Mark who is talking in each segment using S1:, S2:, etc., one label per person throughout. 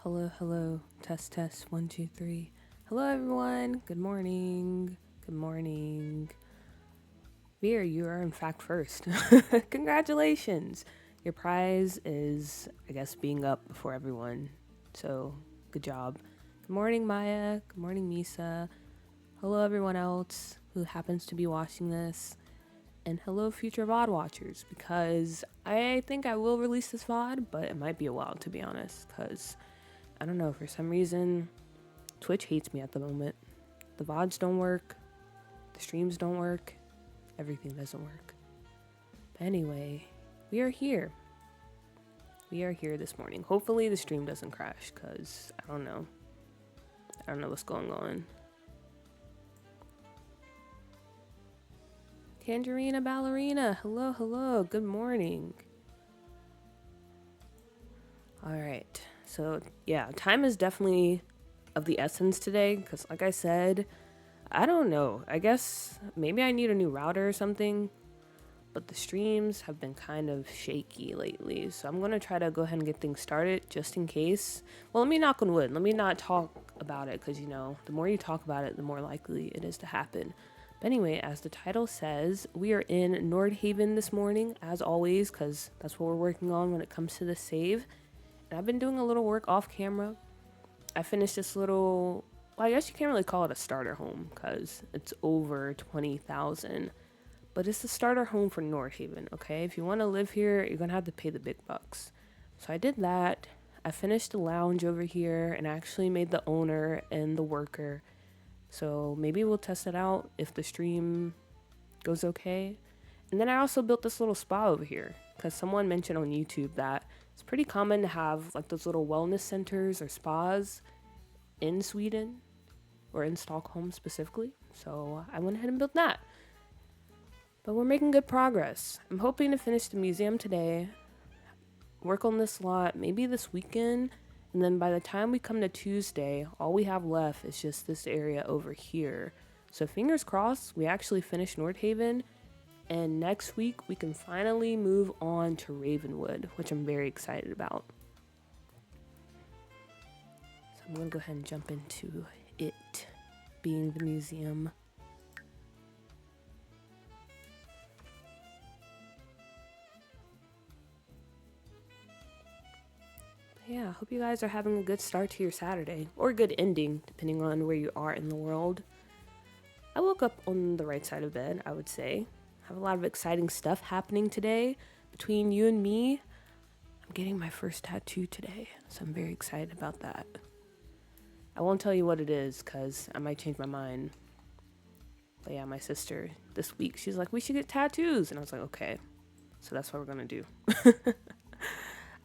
S1: Hello, hello. Test, test. 1, 2, 3. Hello, everyone. Good morning. Good morning. Veer, you are in fact first. Congratulations. Your prize is, I guess, being up before everyone. So, good job. Good morning, Maya. Good morning, Misa. Hello, everyone else who happens to be watching this. And hello, future VOD watchers, because I think I will release this VOD, but it might be a while, to be honest, because I don't know, for some reason, Twitch hates me at the moment. The VODs don't work, the streams don't work, everything doesn't work. But anyway, we are here. We are here this morning. Hopefully the stream doesn't crash, because I don't know. I don't know what's going on. Tangerina Ballerina, hello, hello, good morning. Alright, so yeah, time is definitely of the essence today, because like I said, I don't know, I guess maybe I need a new router or something, but the streams have been kind of shaky lately, so I'm going to try to go ahead and get things started just in case. Well, let me knock on wood, let me not talk about it, because you know, the more you talk about it, the more likely it is to happen. But anyway, as the title says, we are in Nordhaven this morning, as always, because that's what we're working on when it comes to the save. And I've been doing a little work off camera. I finished this little, well, I guess you can't really call it a starter home because it's over 20,000. But it's the starter home for Nordhaven, okay? If you want to live here, you're going to have to pay the big bucks. So I did that. I finished the lounge over here and actually made the owner and the worker. So maybe we'll test it out if the stream goes okay. And then I also built this little spa over here because someone mentioned on YouTube that it's pretty common to have like those little wellness centers or spas in Sweden or in Stockholm specifically. So I went ahead and built that. But we're making good progress. I'm hoping to finish the museum today, work on this lot maybe this weekend, and then by the time we come to Tuesday, all we have left is just this area over here. So fingers crossed, we actually finish Nordhaven, and next week we can finally move on to Ravenwood, which I'm very excited about. So I'm going to go ahead and jump into it, being the museum. Yeah, I hope you guys are having a good start to your Saturday, or a good ending, depending on where you are in the world. I woke up on the right side of bed, I would say. I have a lot of exciting stuff happening today. Between you and me, I'm getting my first tattoo today, so I'm very excited about that. I won't tell you what it is, because I might change my mind. But yeah, my sister, this week, she's like, we should get tattoos. And I was like, okay. So that's what we're going to do.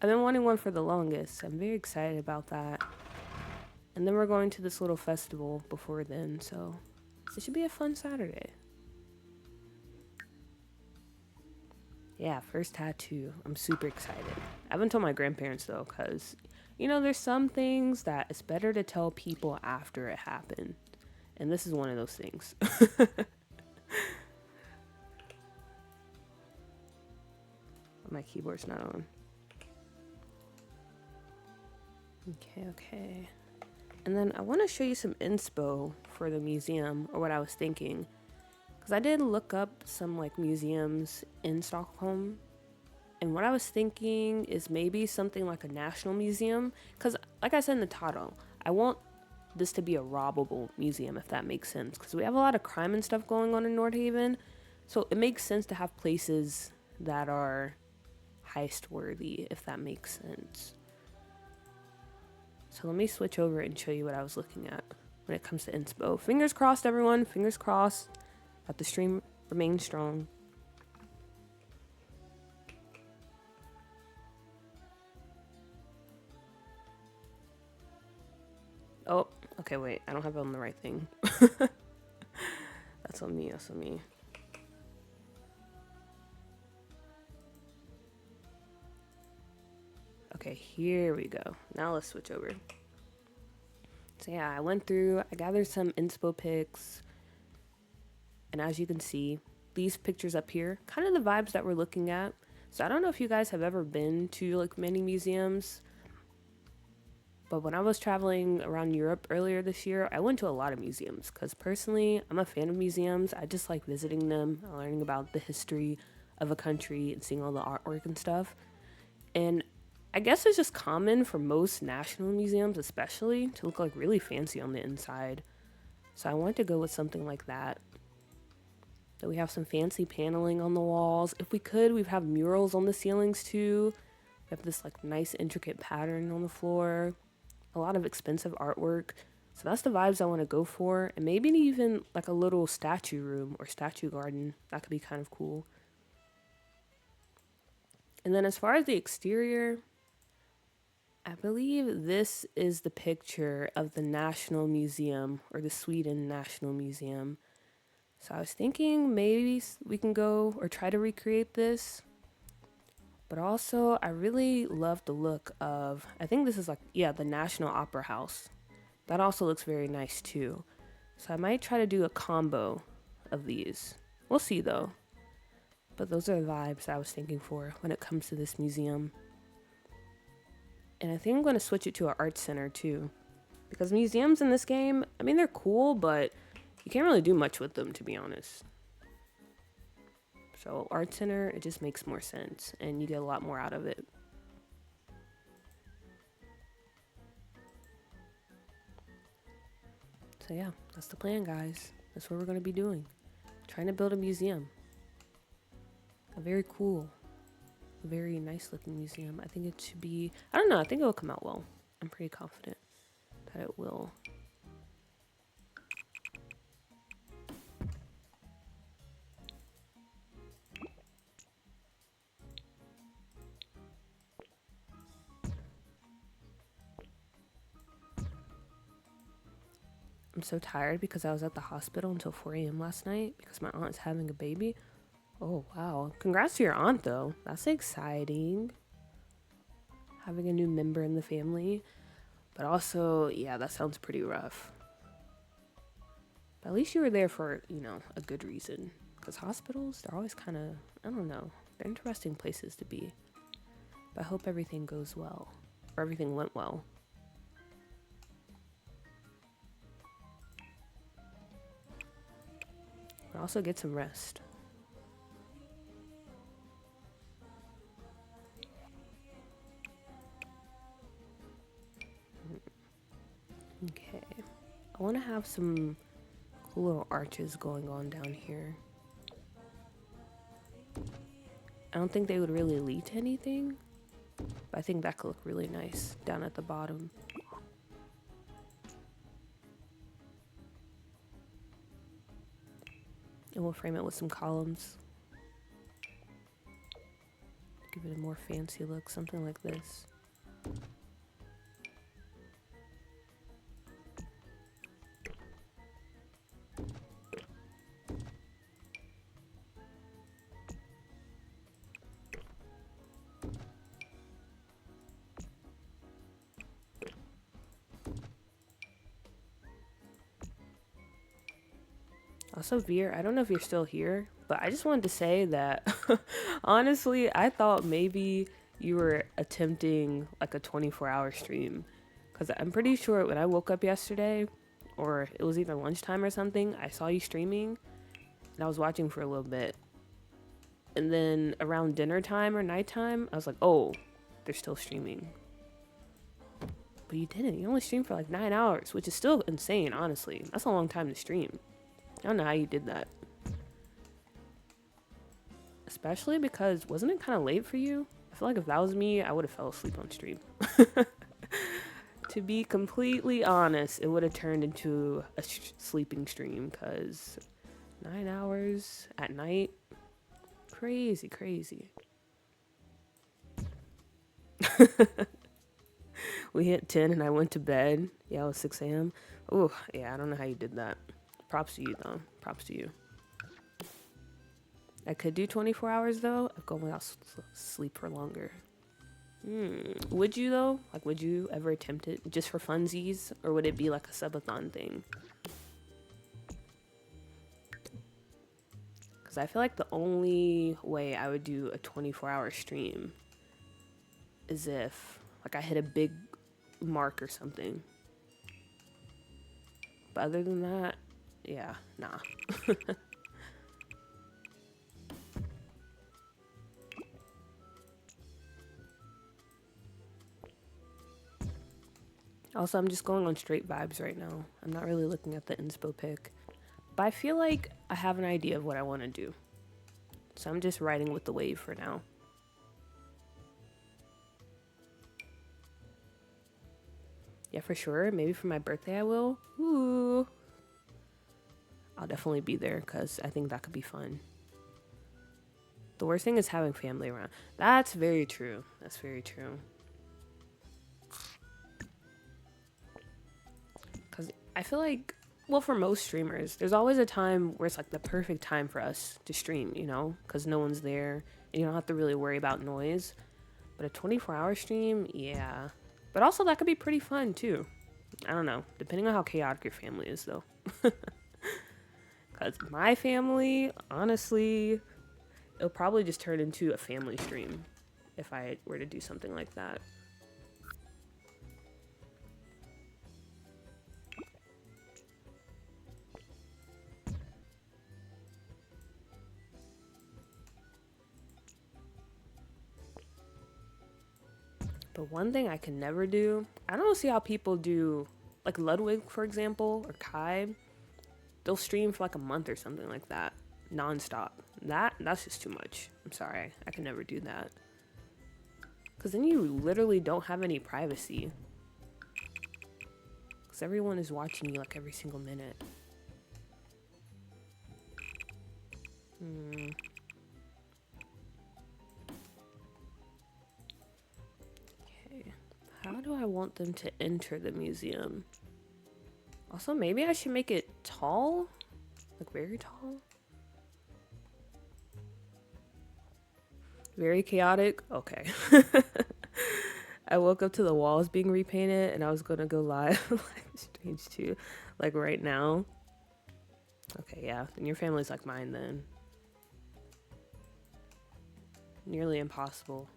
S1: I've been wanting one for the longest. I'm very excited about that. And then we're going to this little festival before then, so it should be a fun Saturday. Yeah, first tattoo. I'm super excited. I haven't told my grandparents though, because, you know, there's some things that it's better to tell people after it happened. And this is one of those things. My keyboard's not on. Okay. And then I want to show you some inspo for the museum, or what I was thinking. Because I did look up some like museums in Stockholm. And what I was thinking is maybe something like a national museum. Because like I said in the title, I want this to be a robbable museum, if that makes sense. Because we have a lot of crime and stuff going on in Nordhaven. So it makes sense to have places that are heist worthy, if that makes sense. So let me switch over and show you what I was looking at when it comes to inspo. Fingers crossed, everyone. Fingers crossed that the stream remains strong. Oh, okay, wait. I don't have it on the right thing. That's on me. That's on me. Okay, here we go. Now let's switch over. So yeah, I went through, I gathered some inspo pics. And as you can see, these pictures up here, kind of the vibes that we're looking at. So I don't know if you guys have ever been to like many museums. But when I was traveling around Europe earlier this year, I went to a lot of museums because personally, I'm a fan of museums. I just like visiting them, learning about the history of a country and seeing all the artwork and stuff. And I guess it's just common for most national museums, especially, to look like really fancy on the inside. So I wanted to go with something like that. That we have some fancy paneling on the walls. If we could, we'd have murals on the ceilings too. We have this like nice intricate pattern on the floor. A lot of expensive artwork. So that's the vibes I want to go for. And maybe even like a little statue room or statue garden. That could be kind of cool. And then as far as the exterior, I believe this is the picture of the National Museum or the Sweden National Museum. So I was thinking maybe we can go or try to recreate this. But also, I really love the look of, I think this is like, yeah, the National Opera House. That also looks very nice too. So I might try to do a combo of these. We'll see though. But those are the vibes I was thinking for when it comes to this museum. And I think I'm going to switch it to an art center too. Because museums in this game, I mean, they're cool, but you can't really do much with them, to be honest. So art center, it just makes more sense and you get a lot more out of it. So yeah, that's the plan, guys. That's what we're going to be doing. Trying to build a museum. A very cool, very nice looking museum. I think it should be, I don't know, I think it will come out well. I'm pretty confident that it will. I'm so tired because I was at the hospital until 4 a.m. last night because my aunt's having a baby. Oh, wow. Congrats to your aunt, though. That's exciting. Having a new member in the family. But also, yeah, that sounds pretty rough. But at least you were there for, you know, a good reason. Because hospitals, they're always kind of, I don't know, they're interesting places to be. But I hope everything goes well. Or everything went well. But also get some rest. Okay. I want to have some cool little arches going on down here. I don't think they would really lead to anything. But I think that could look really nice down at the bottom. And we'll frame it with some columns. Give it a more fancy look, something like this. Also, Veer, I don't know if you're still here, but I just wanted to say that honestly, I thought maybe you were attempting like a 24-hour stream. Because I'm pretty sure when I woke up yesterday, or it was either lunchtime or something, I saw you streaming and I was watching for a little bit. And then around dinner time or nighttime, I was like, oh, they're still streaming. But you didn't. You only streamed for like 9 hours, which is still insane, honestly. That's a long time to stream. I don't know how you did that. Especially because, wasn't it kind of late for you? I feel like if that was me, I would have fell asleep on stream. To be completely honest, it would have turned into a sleeping stream because 9 hours at night, crazy, crazy. We hit 10 and I went to bed. Yeah, it was 6 a.m. Oh, yeah, I don't know how you did that. Props to you, though. Props to you. I could do 24 hours, though. I've gone without sleep for longer. Would you, though? Like, would you ever attempt it just for funsies? Or would it be like a subathon thing? Because I feel like the only way I would do a 24-hour stream is if, like, I hit a big mark or something. But other than that, yeah, nah. Also, I'm just going on straight vibes right now. I'm not really looking at the inspo pic. But I feel like I have an idea of what I want to do. So I'm just riding with the wave for now. Yeah, for sure. Maybe for my birthday I will. Ooh. I'll definitely be there because I think that could be fun. The worst thing is having family around. That's very true. That's very true. Because I feel like, well, for most streamers, there's always a time where it's like the perfect time for us to stream, you know? Because no one's there and you don't have to really worry about noise. But a 24-hour stream, yeah. But also that could be pretty fun too. I don't know. Depending on how chaotic your family is though. Because my family, honestly, it'll probably just turn into a family stream if I were to do something like that. But one thing I can never do, I don't see how people do, like Ludwig, for example, or Kai, they'll stream for like a month or something like that, nonstop. That's just too much. I'm sorry, I can never do that. Because then you literally don't have any privacy. Because everyone is watching you like every single minute. Okay, how do I want them to enter the museum? Also, maybe I should make it tall? Like very tall? Very chaotic? Okay. I woke up to the walls being repainted and I was gonna go live like Strange 2, like right now. Okay, yeah. Then your family's like mine then. Nearly impossible.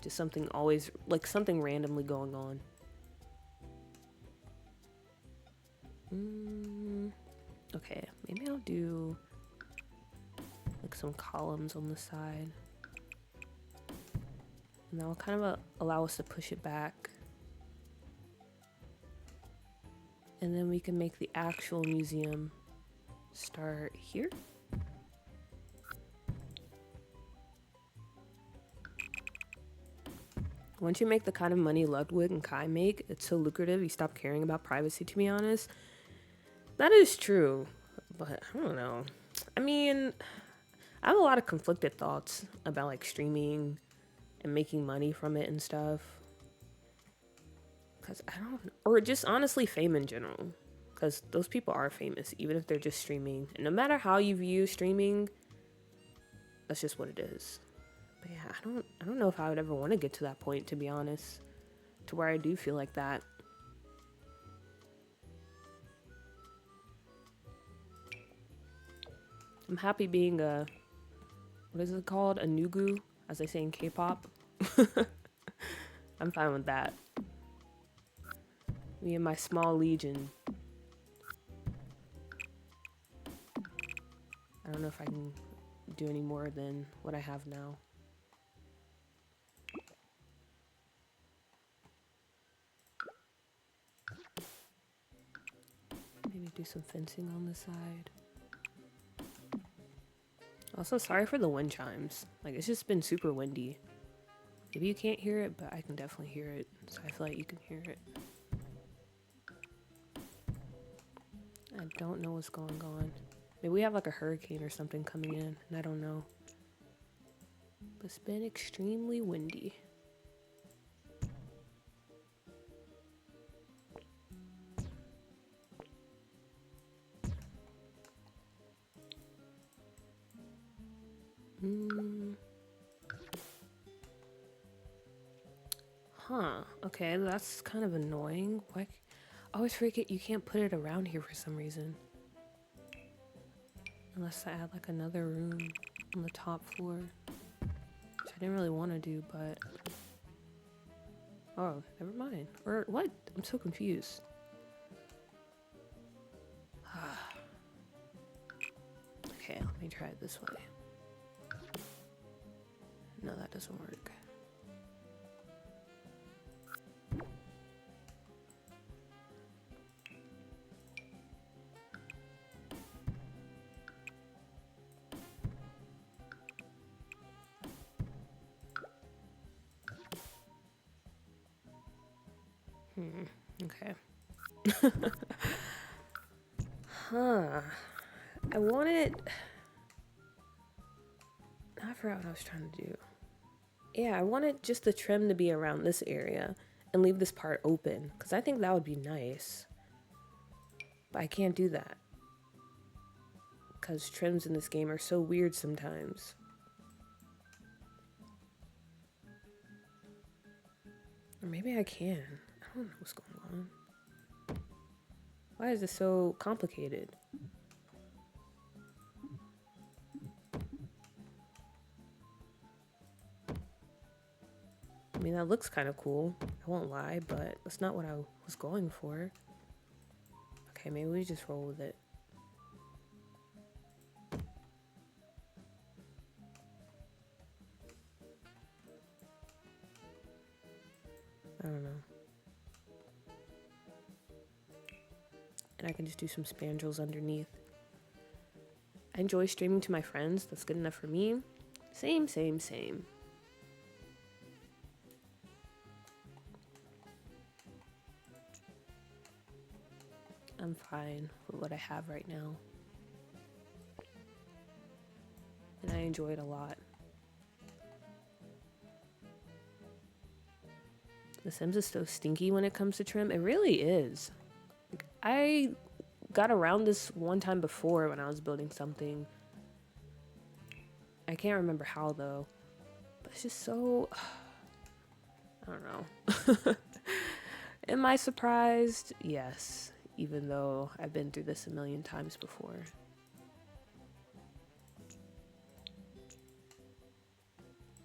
S1: Just something always, like something randomly going on. Okay, maybe I'll do like some columns on the side. And that will kind of allow us to push it back. And then we can make the actual museum start here. Once you make the kind of money Ludwig and Kai make, it's so lucrative you stop caring about privacy, to be honest. That is true, but I don't know. I mean, I have a lot of conflicted thoughts about like streaming and making money from it and stuff. Cause I don't, or just honestly fame in general. Cause those people are famous, even if they're just streaming. And no matter how you view streaming, that's just what it is. But yeah, I don't know if I would ever want to get to that point, to be honest. To where I do feel like that. I'm happy being a, what is it called? A nugu, as they say in K-pop. I'm fine with that. Me and my small legion. I don't know if I can do any more than what I have now. Maybe do some fencing on the side. Also, sorry for the wind chimes. Like, it's just been super windy. Maybe you can't hear it, but I can definitely hear it. So I feel like you can hear it. I don't know what's going on. Maybe we have like a hurricane or something coming in, and I don't know. But it's been extremely windy. Huh. Okay, that's kind of annoying. Why? I always forget you can't put it around here for some reason. Unless I add like another room on the top floor. Which I didn't really want to do, but... Oh, never mind. Or what? I'm so confused. Okay, let me try it this way. No, that doesn't work. Okay. Huh. I wanted... I forgot what I was trying to do. Yeah, I wanted just the trim to be around this area and leave this part open, because I think that would be nice. But I can't do that, because trims in this game are so weird sometimes. Or maybe I can. I don't know what's going on. Why is this so complicated? I mean, that looks kind of cool. I won't lie, but that's not what I was going for. Okay, maybe we just roll with it. I don't know. And I can just do some spandrels underneath. I enjoy streaming to my friends. That's good enough for me. Same, same, same. I'm fine with what I have right now. And I enjoy it a lot. The Sims is so stinky when it comes to trim. It really is. Like, I got around this one time before when I was building something. I can't remember how though. But it's just so... I don't know. Am I surprised? Yes. Even though I've been through this a million times before.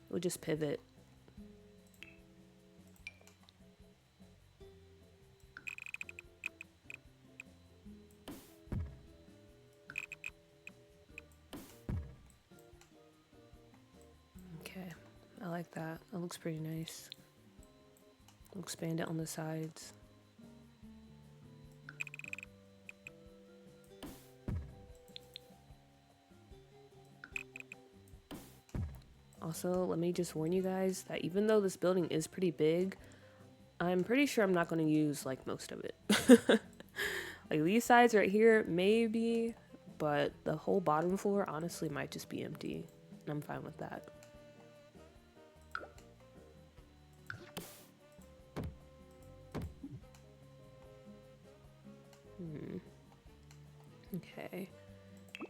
S1: We'll just pivot. Okay, I like that. That looks pretty nice. We'll expand it on the sides. Also, let me just warn you guys that even though this building is pretty big, I'm pretty sure I'm not going to use like most of it. Like these sides right here, maybe, but the whole bottom floor honestly might just be empty. And I'm fine with that. Okay.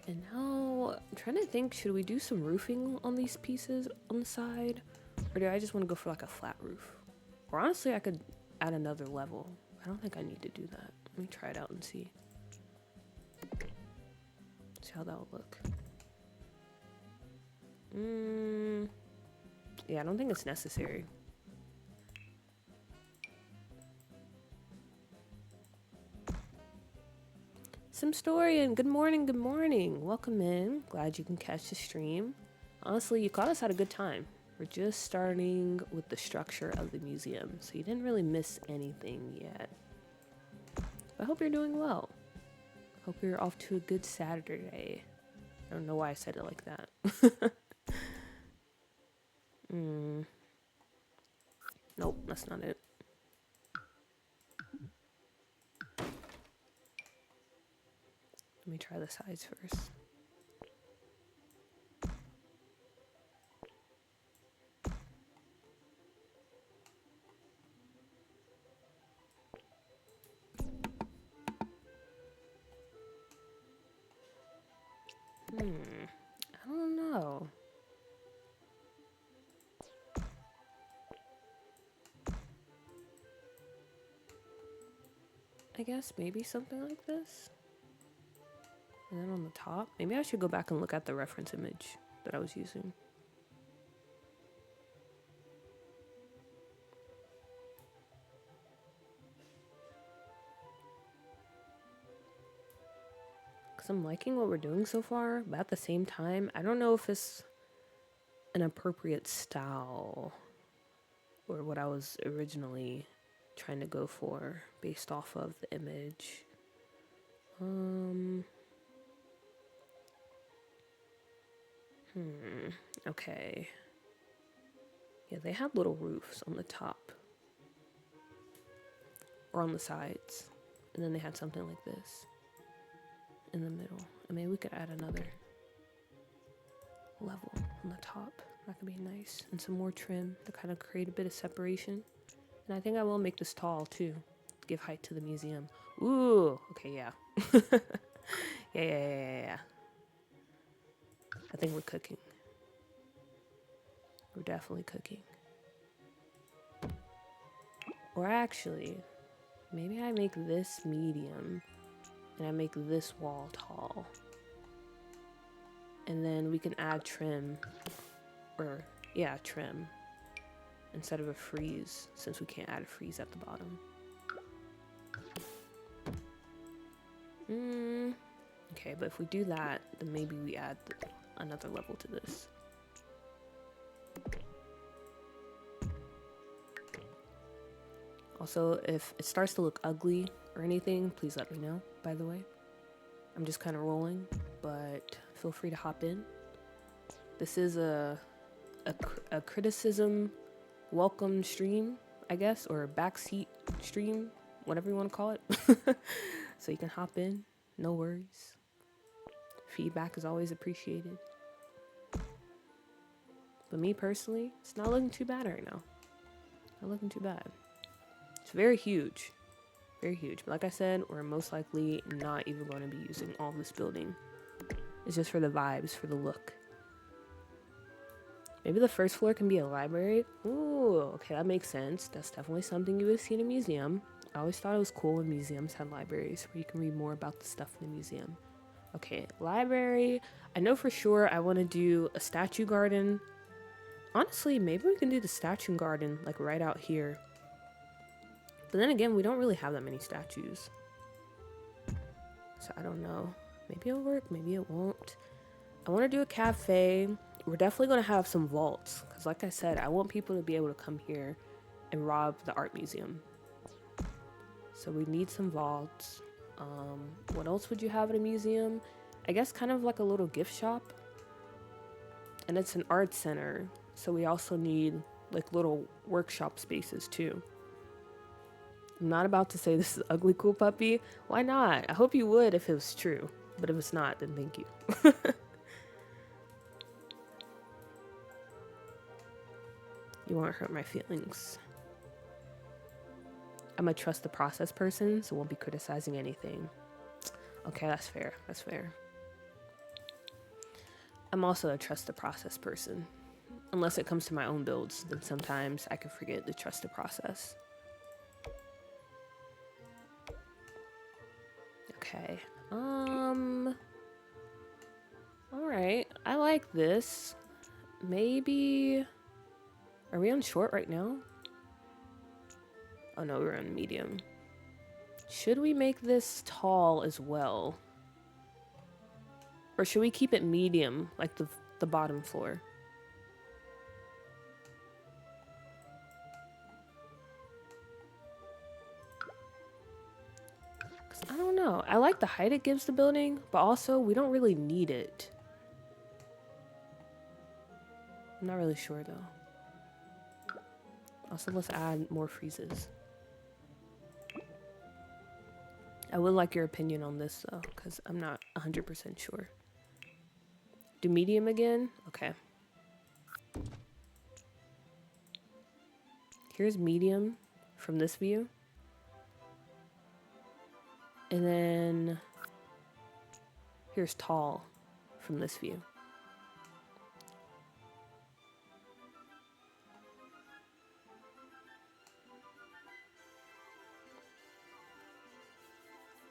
S1: And now, I'm trying to think, should we do some roofing on these pieces on the side? Or do I just want to go for like a flat roof? Or honestly, I could add another level. I don't think I need to do that. Let me try it out and see. See how that would look. Yeah, I don't think it's necessary. Simstorian, good morning, good morning. Welcome in. Glad you can catch the stream. Honestly, you caught us at a good time. We're just starting with the structure of the museum, so you didn't really miss anything yet. I hope you're doing well. Hope you're off to a good Saturday. I don't know why I said it like that. Nope, that's not it. Let me try the sides first. I don't know. I guess maybe something like this. And then on the top, maybe I should go back and look at the reference image that I was using. Because I'm liking what we're doing so far, but at the same time, I don't know if it's an appropriate style or what I was originally trying to go for based off of the image. Okay. Yeah, they had little roofs on the top or on the sides, and then they had something like this in the middle. I mean, we could add another level on the top. That could be nice, and some more trim to kind of create a bit of separation. And I think I will make this tall too, give height to the museum. Ooh, okay, yeah. Yeah. I think we're cooking. We're definitely cooking. Or actually, maybe I make this medium and I make this wall tall. And then we can add trim, or yeah, trim instead of a frieze, since we can't add a frieze at the bottom. Okay, but if we do that, then maybe we add another level to this. Also, if it starts to look ugly or anything, please let me know, by the way. I'm just kind of rolling, but feel free to hop in. This is a criticism welcome stream, I guess, or a backseat stream, whatever you want to call it. So you can hop in, no worries. Feedback is always appreciated. But me personally, it's not looking too bad right now. Not looking too bad. It's very huge. Very huge. But like I said, we're most likely not even going to be using all this building. It's just for the vibes, for the look. Maybe the first floor can be a library. Ooh, okay, that makes sense. That's definitely something you would see in a museum. I always thought it was cool when museums had libraries where you can read more about the stuff in the museum. Okay, library. I know for sure I want to do a statue garden. Honestly, maybe we can do the statue garden like right out here. But then again, we don't really have that many statues. So I don't know. Maybe it'll work, maybe it won't. I want to do a cafe. We're definitely going to have some vaults. Because like I said, I want people to be able to come here and rob the art museum. So we need some vaults. What else would you have at a museum? I guess kind of like a little gift shop. And it's an art center. So we also need like little workshop spaces too. I'm not about to say this is ugly cool puppy. Why not? I hope you would if it was true. But if it's not, then thank you. You won't hurt my feelings. I'm a trust the process person, so won't be criticizing anything. Okay, that's fair. That's fair. I'm also a trust the process person. Unless it comes to my own builds, then sometimes I can forget the trust the process. Okay. Alright. I like this. Maybe... Are we on short right now? Oh no, we're on medium. Should we make this tall as well? Or should we keep it medium, like the bottom floor? I don't know. I like the height it gives the building, but also we don't really need it. I'm not really sure though. Also, let's add more freezes. I would like your opinion on this though, because I'm not 100% sure. Do medium again? Okay. Here's medium from this view. And then here's tall from this view.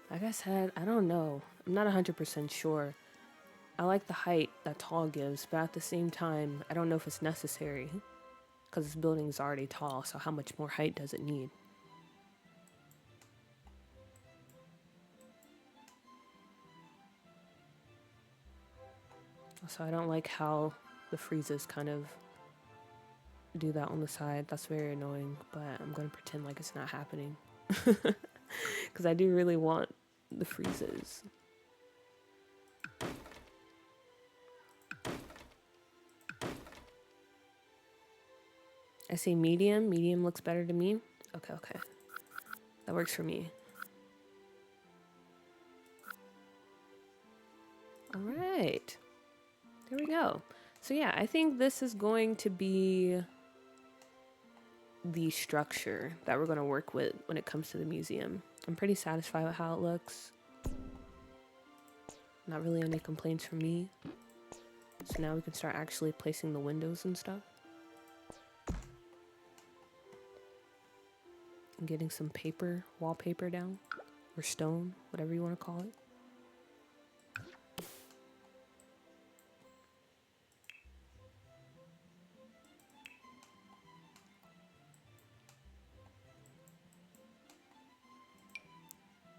S1: Like I said, I don't know. I'm not 100% sure. I like the height that tall gives, but at the same time, I don't know if it's necessary. Because this building is already tall, so how much more height does it need? Also, I don't like how the freezes kind of do that on the side. That's very annoying, but I'm gonna pretend like it's not happening. Because I do really want the freezes. I say medium. Medium looks better to me. Okay, okay. That works for me. All right. There we go. So yeah, I think this is going to be the structure that we're going to work with when it comes to the museum. I'm pretty satisfied with how it looks. Not really any complaints from me. So now we can start actually placing the windows and stuff. And getting some paper, wallpaper down. Or stone, whatever you want to call it.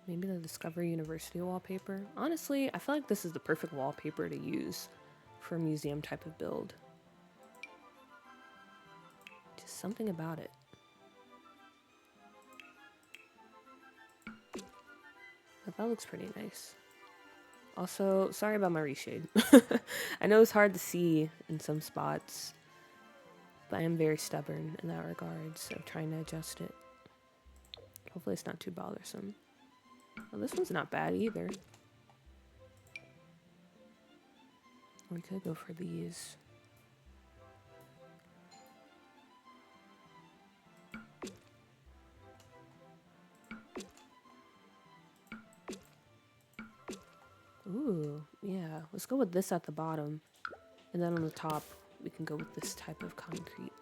S1: Maybe the Discovery University wallpaper. Honestly, I feel like this is the perfect wallpaper to use for a museum type of build. Just something about it. But that looks pretty nice. Also, sorry about my reshade. I know it's hard to see in some spots, but I am very stubborn in that regard, so trying to adjust it. Hopefully it's not too bothersome. Well, this one's not bad either. We could go for these. Ooh, yeah. Let's go with this at the bottom. And then on the top, we can go with this type of concrete.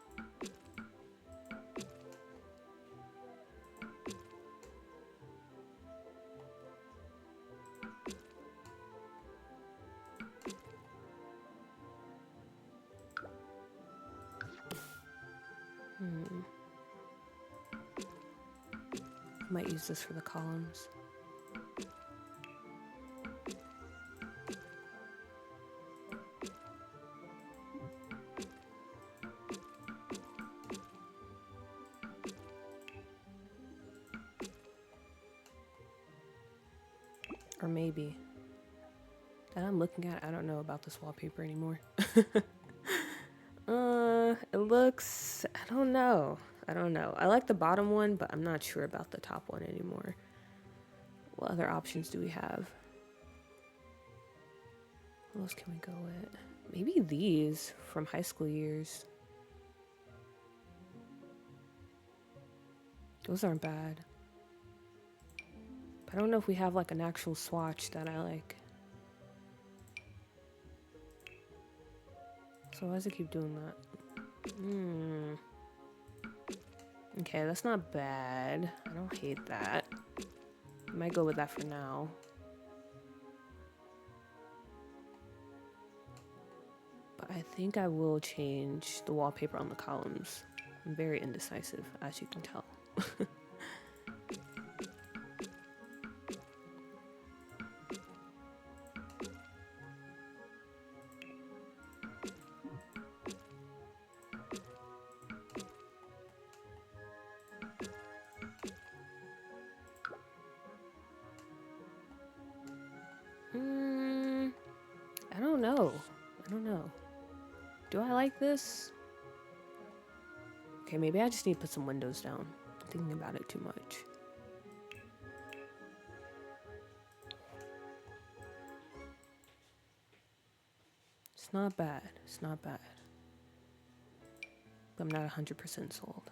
S1: Might use this for the columns. Or maybe. That I'm looking at, I don't know about this wallpaper anymore. It looks, I don't know. I like the bottom one, but I'm not sure about the top one anymore. What other options do we have? What else can we go with? Maybe these from high school years. Those aren't bad. But I don't know if we have like an actual swatch that I like. So why does it keep doing that? Okay, that's not bad. I don't hate that. I might go with that for now. But I think I will change the wallpaper on the columns. I'm very indecisive, as you can tell. I don't know. Do I like this? Okay, maybe I just need to put some windows down. I'm thinking about it too much. It's not bad. It's not bad. But I'm not 100% sold.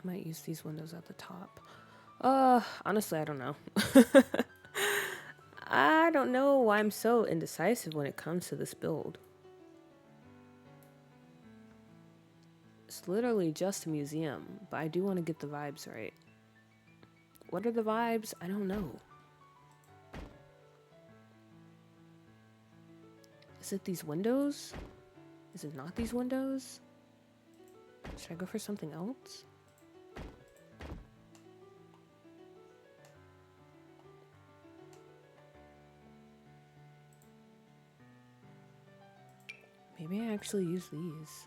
S1: I might use these windows at the top. Honestly, I don't know. I don't know why I'm so indecisive when it comes to this build. It's literally just a museum, but I do want to get the vibes right. What are the vibes? I don't know. Is it these windows? Is it not these windows? Should I go for something else? Maybe I actually use these.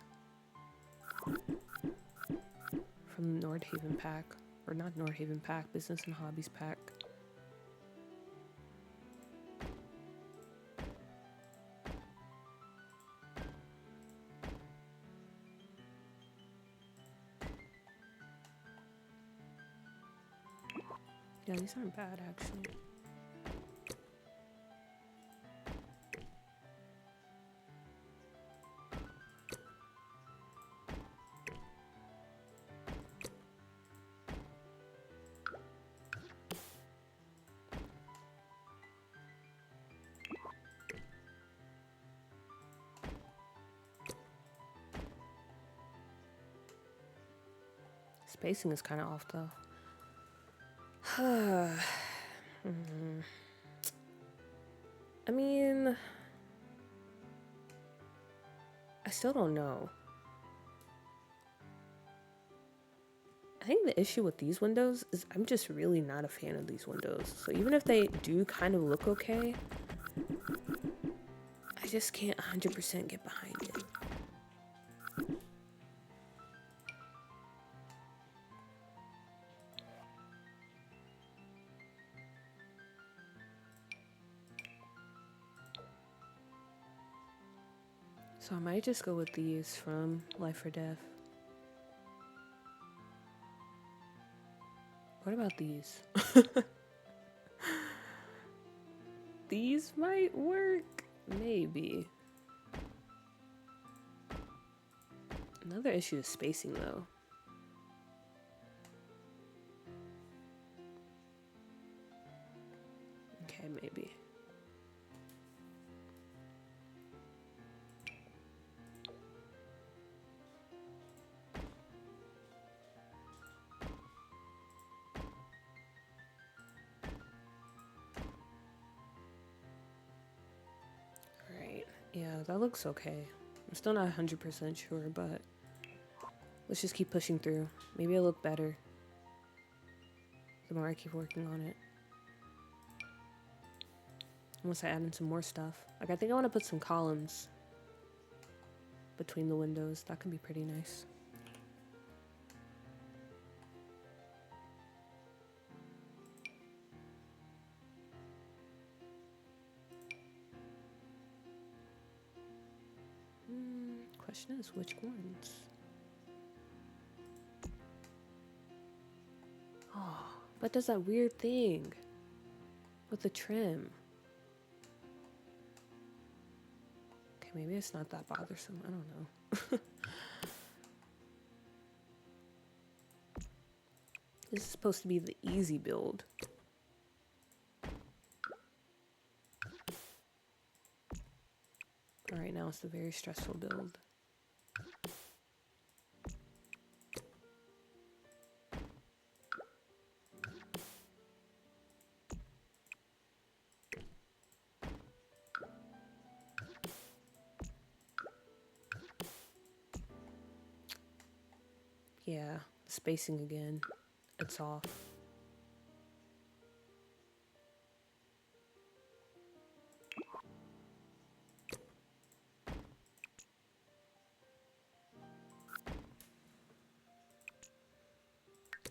S1: From the Nordhaven pack. Or not Nordhaven pack, Business and Hobbies pack. Yeah, these aren't bad actually. Spacing is kind of off though. I mean, I still don't know. I think the issue with these windows is I'm just really not a fan of these windows. So even if they do kind of look okay, I just can't 100% get behind it. So I might just go with these from Life or Death. What about these? These might work. Maybe. Another issue is spacing though. Okay, maybe. Alright, yeah, that looks okay. I'm still not 100% sure, but let's just keep pushing through. Maybe it'll look better the more I keep working on it. Once I add in some more stuff. Like, I think I want to put some columns between the windows. That could be pretty nice. Question is, which ones? Oh, but does that weird thing with the trim. Okay, maybe it's not that bothersome. I don't know. This is supposed to be the easy build. But right now it's the very stressful build. Yeah, the spacing again. It's off.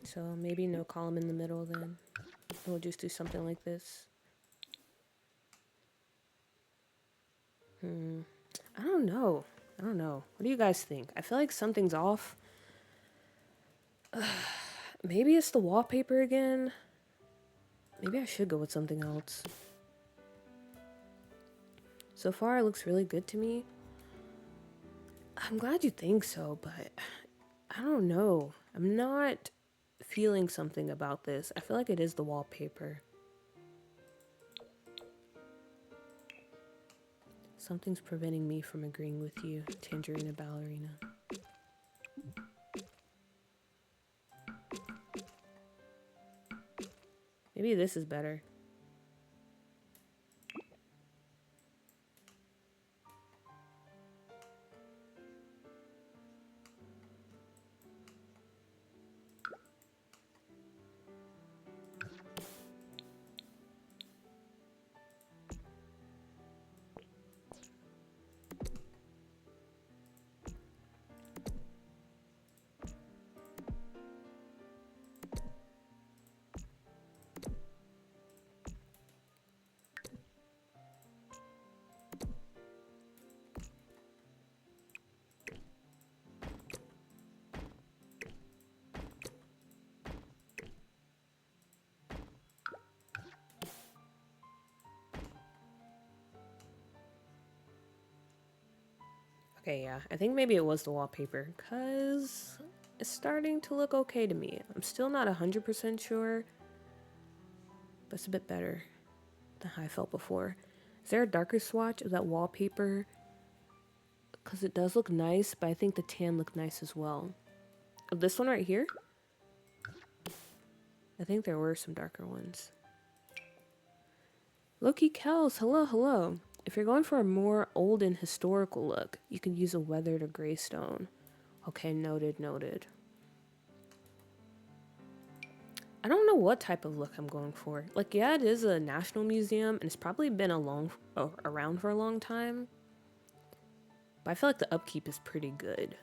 S1: So maybe no column in the middle then. We'll just do something like this. I don't know. I don't know. What do you guys think? I feel like something's off. Maybe it's the wallpaper again. Maybe I should go with something else. So far, it looks really good to me. I'm glad you think so, but I don't know. I'm not feeling something about this. I feel like it is the wallpaper. Something's preventing me from agreeing with you, Tangerina Ballerina. Maybe this is better. Okay, yeah, I think maybe it was the wallpaper, because it's starting to look okay to me. I'm still not 100% sure, but it's a bit better than how I felt before. Is there a darker swatch of that wallpaper? Because it does look nice, but I think the tan looked nice as well. Of this one right here? I think there were some darker ones. Loki Kels, hello, hello. If you're going for a more old and historical look, you can use a weathered or gray stone. Okay, noted, noted. I don't know what type of look I'm going for. Like, yeah, it is a national museum, and it's probably been around for a long time. But I feel like the upkeep is pretty good.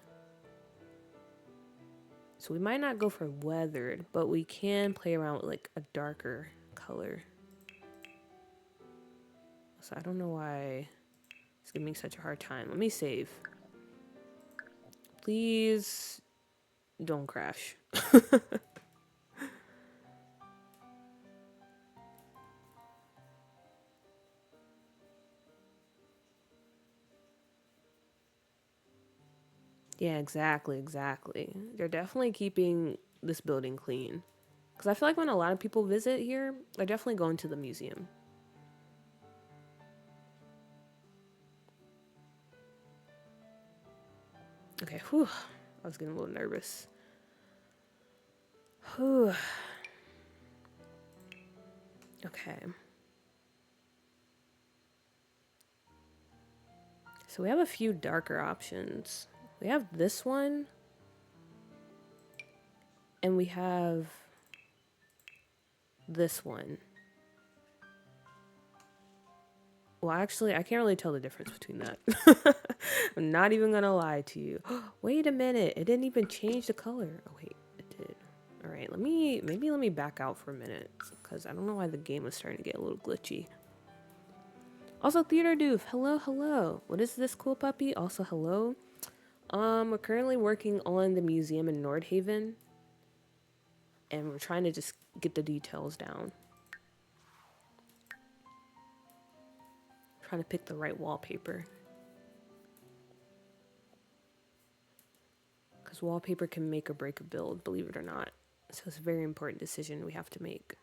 S1: So we might not go for weathered, but we can play around with like a darker color. So I don't know why it's giving me such a hard time. Let me save. Please don't crash. Yeah, exactly, exactly. They're definitely keeping this building clean. Because I feel like when a lot of people visit here, they're definitely going to the museum. Okay, whew. I was getting a little nervous. Whew. Okay. So we have a few darker options. We have this one. And we have this one. Well, actually, I can't really tell the difference between that. I'm not even gonna lie to you. Wait a minute. It didn't even change the color. Oh, wait. It did. All right. Let me back out for a minute. Because I don't know why the game was starting to get a little glitchy. Also, Theater Doof. Hello, hello. What is this cool puppy? Also, hello. We're currently working on the museum in Nordhaven. And we're trying to just get the details down. Trying to pick the right wallpaper. Because wallpaper can make or break a build, believe it or not. So it's a very important decision we have to make.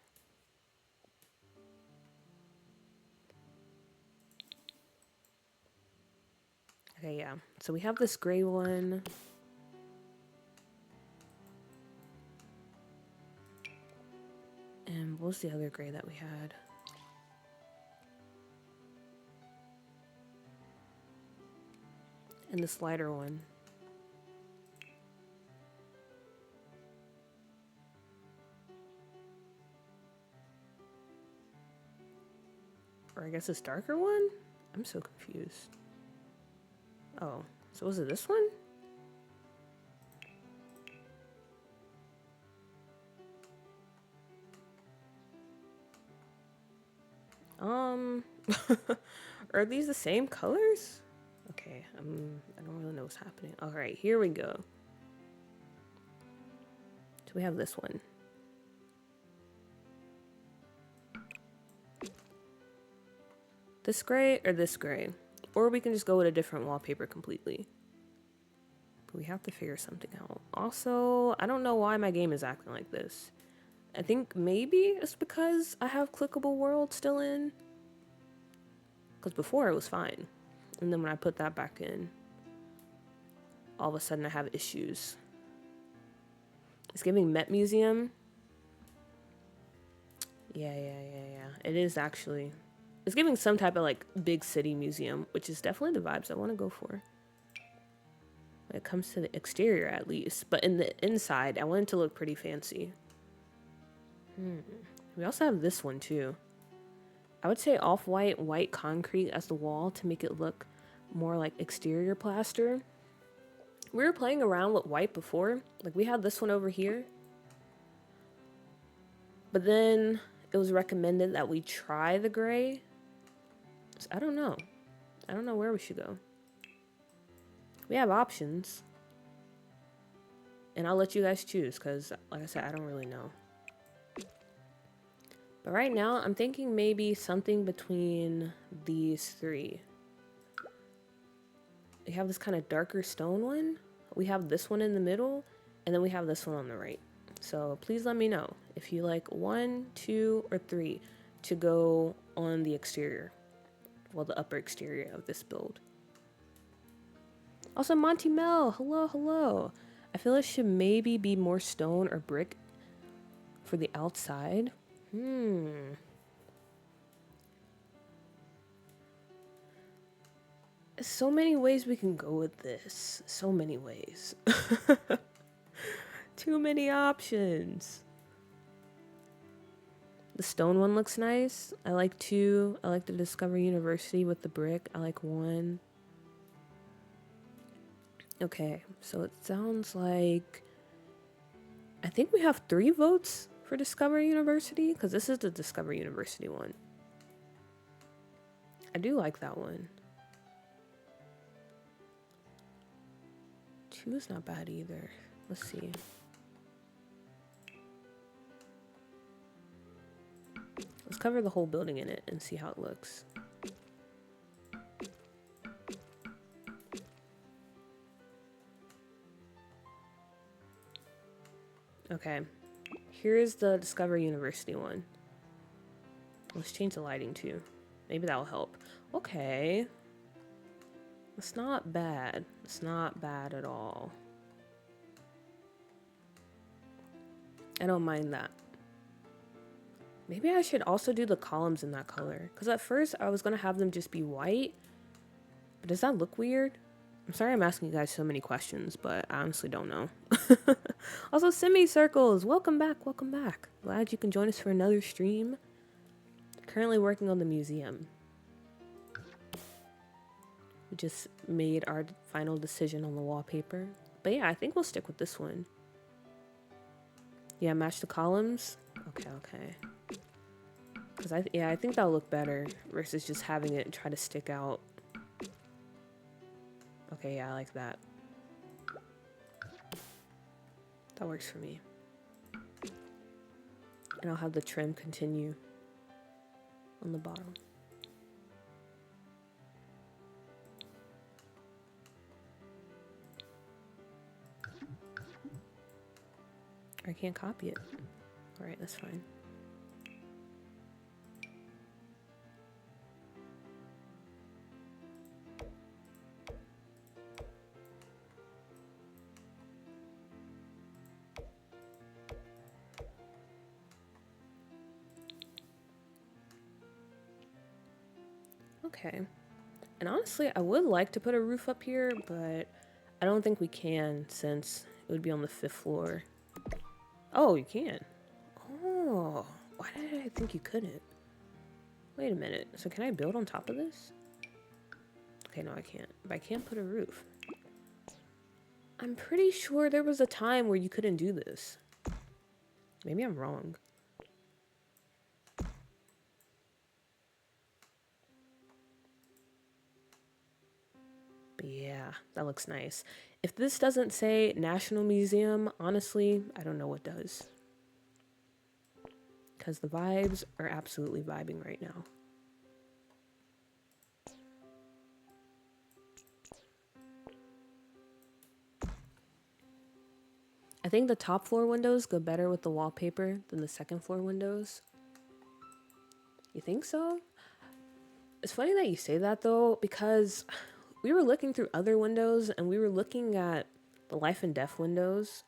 S1: Okay, yeah. So we have this gray one. And what was the other gray that we had? And this lighter one. Or I guess this darker one? I'm so confused. Oh, so was it this one? Are these the same colors? Okay, I don't really know what's happening. All right, here we go. So we have this one. This gray or this gray? Or we can just go with a different wallpaper completely. we have to figure something out. Also, I don't know why my game is acting like this. I think maybe it's because I have clickable world still in. Because before it was fine. And then when I put that back in, all of a sudden I have issues. It's giving Met Museum. Yeah. It is actually. It's giving some type of like big city museum, which is definitely the vibes I want to go for. When it comes to the exterior at least. But in the inside, I want it to look pretty fancy. We also have this one too. I would say off-white, white concrete as the wall to make it look more like exterior plaster. We were playing around with white before. Like we had this one over here. But then it was recommended that we try the gray. So I don't know. I don't know where we should go. We have options. And I'll let you guys choose because, like I said, I don't really know. But right now, I'm thinking maybe something between these three. We have this kind of darker stone one. We have this one in the middle. And then we have this one on the right. So please let me know if you like 1, 2, or 3 to go on the exterior. Well, the upper exterior of this build. Also, Monty Mel, hello. I feel it should maybe be more stone or brick for the outside. So many ways we can go with this. So many ways. Too many options. The stone one looks nice. I like 2. I like the Discover University with the brick. I like 1. Okay, so it sounds like I think we have 3 votes for Discover University because this is the Discover University one. I do like that one. 2 is not bad either. Let's see. Let's cover the whole building in it and see how it looks. Okay, here's the Discover University one. Let's change the lighting too. Maybe that'll help. Okay. It's not bad. It's not bad at all. I don't mind that. Maybe I should also do the columns in that color. Because at first I was going to have them just be white. But does that look weird? I'm sorry I'm asking you guys so many questions, but I honestly don't know. Also, Semicircles, welcome back. Glad you can join us for another stream. Currently working on the museum. We just made our final decision on the wallpaper. But yeah, I think we'll stick with this one. Yeah, match the columns. Okay. Because I think that'll look better versus just having it try to stick out. Okay, yeah, I like that. That works for me. And I'll have the trim continue on the bottom. I can't copy it. Alright, that's fine. Okay. And honestly, I would like to put a roof up here, but I don't think we can since it would be on the 5th floor. Oh, you can. Oh, why did I think you couldn't? Wait a minute. So can I build on top of this? Okay, no, I can't. But I can't put a roof. I'm pretty sure there was a time where you couldn't do this. Maybe I'm wrong. But yeah, that looks nice. If this doesn't say National Museum, honestly, I don't know what does. Because the vibes are absolutely vibing right now. think the top floor windows go better with the wallpaper than the second floor windows. You think so? It's funny that you say that though, because we were looking through other windows and we were looking at the life and death windows,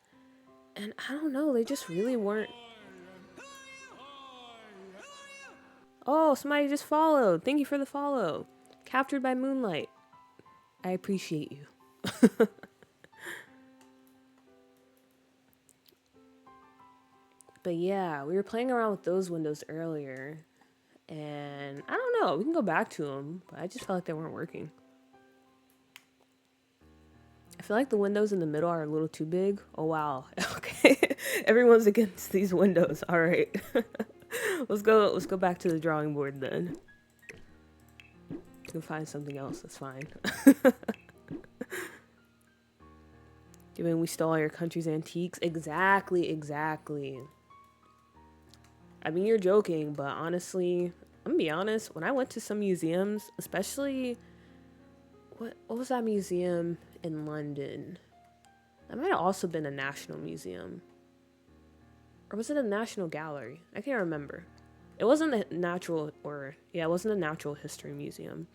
S1: and I don't know, they just really weren't. Oh, somebody just followed. Thank you for the follow. Captured by moonlight. I appreciate you. But yeah, we were playing around with those windows earlier, and I don't know, we can go back to them, but I just felt like they weren't working. I feel like the windows in the middle are a little too big. Oh wow. Okay. Everyone's against these windows. All right. Let's go back to the drawing board then. Go find something else. That's fine. Given we stole all your country's antiques. Exactly. I mean, you're joking, but honestly, I'm gonna be honest, when I went to some museums, especially what was that museum in London? That might have also been a national museum. Or was it a National Gallery? I can't remember. It wasn't a it wasn't a natural history museum.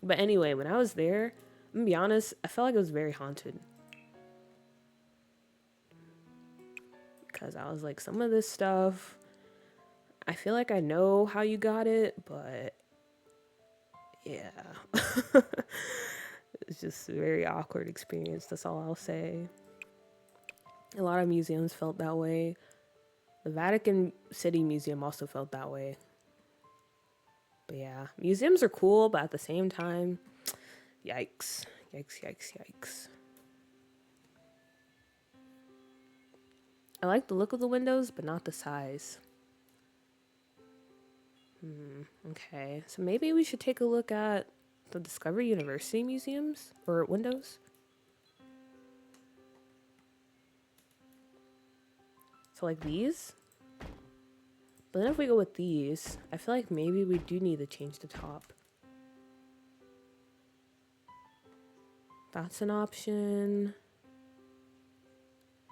S1: But anyway, when I was there, I'm gonna be honest, I felt like it was very haunted. Because I was like, some of this stuff, I feel like I know how you got it, but yeah. It's just a very awkward experience, that's all I'll say. A lot of museums felt that way. The Vatican City Museum also felt that way. But yeah, museums are cool, but at the same time, yikes. I like the look of the windows, but not the size. Okay, so maybe we should take a look at the Discovery University museums or windows. So like these. But then if we go with these, I feel like maybe we do need to change the top. That's an option.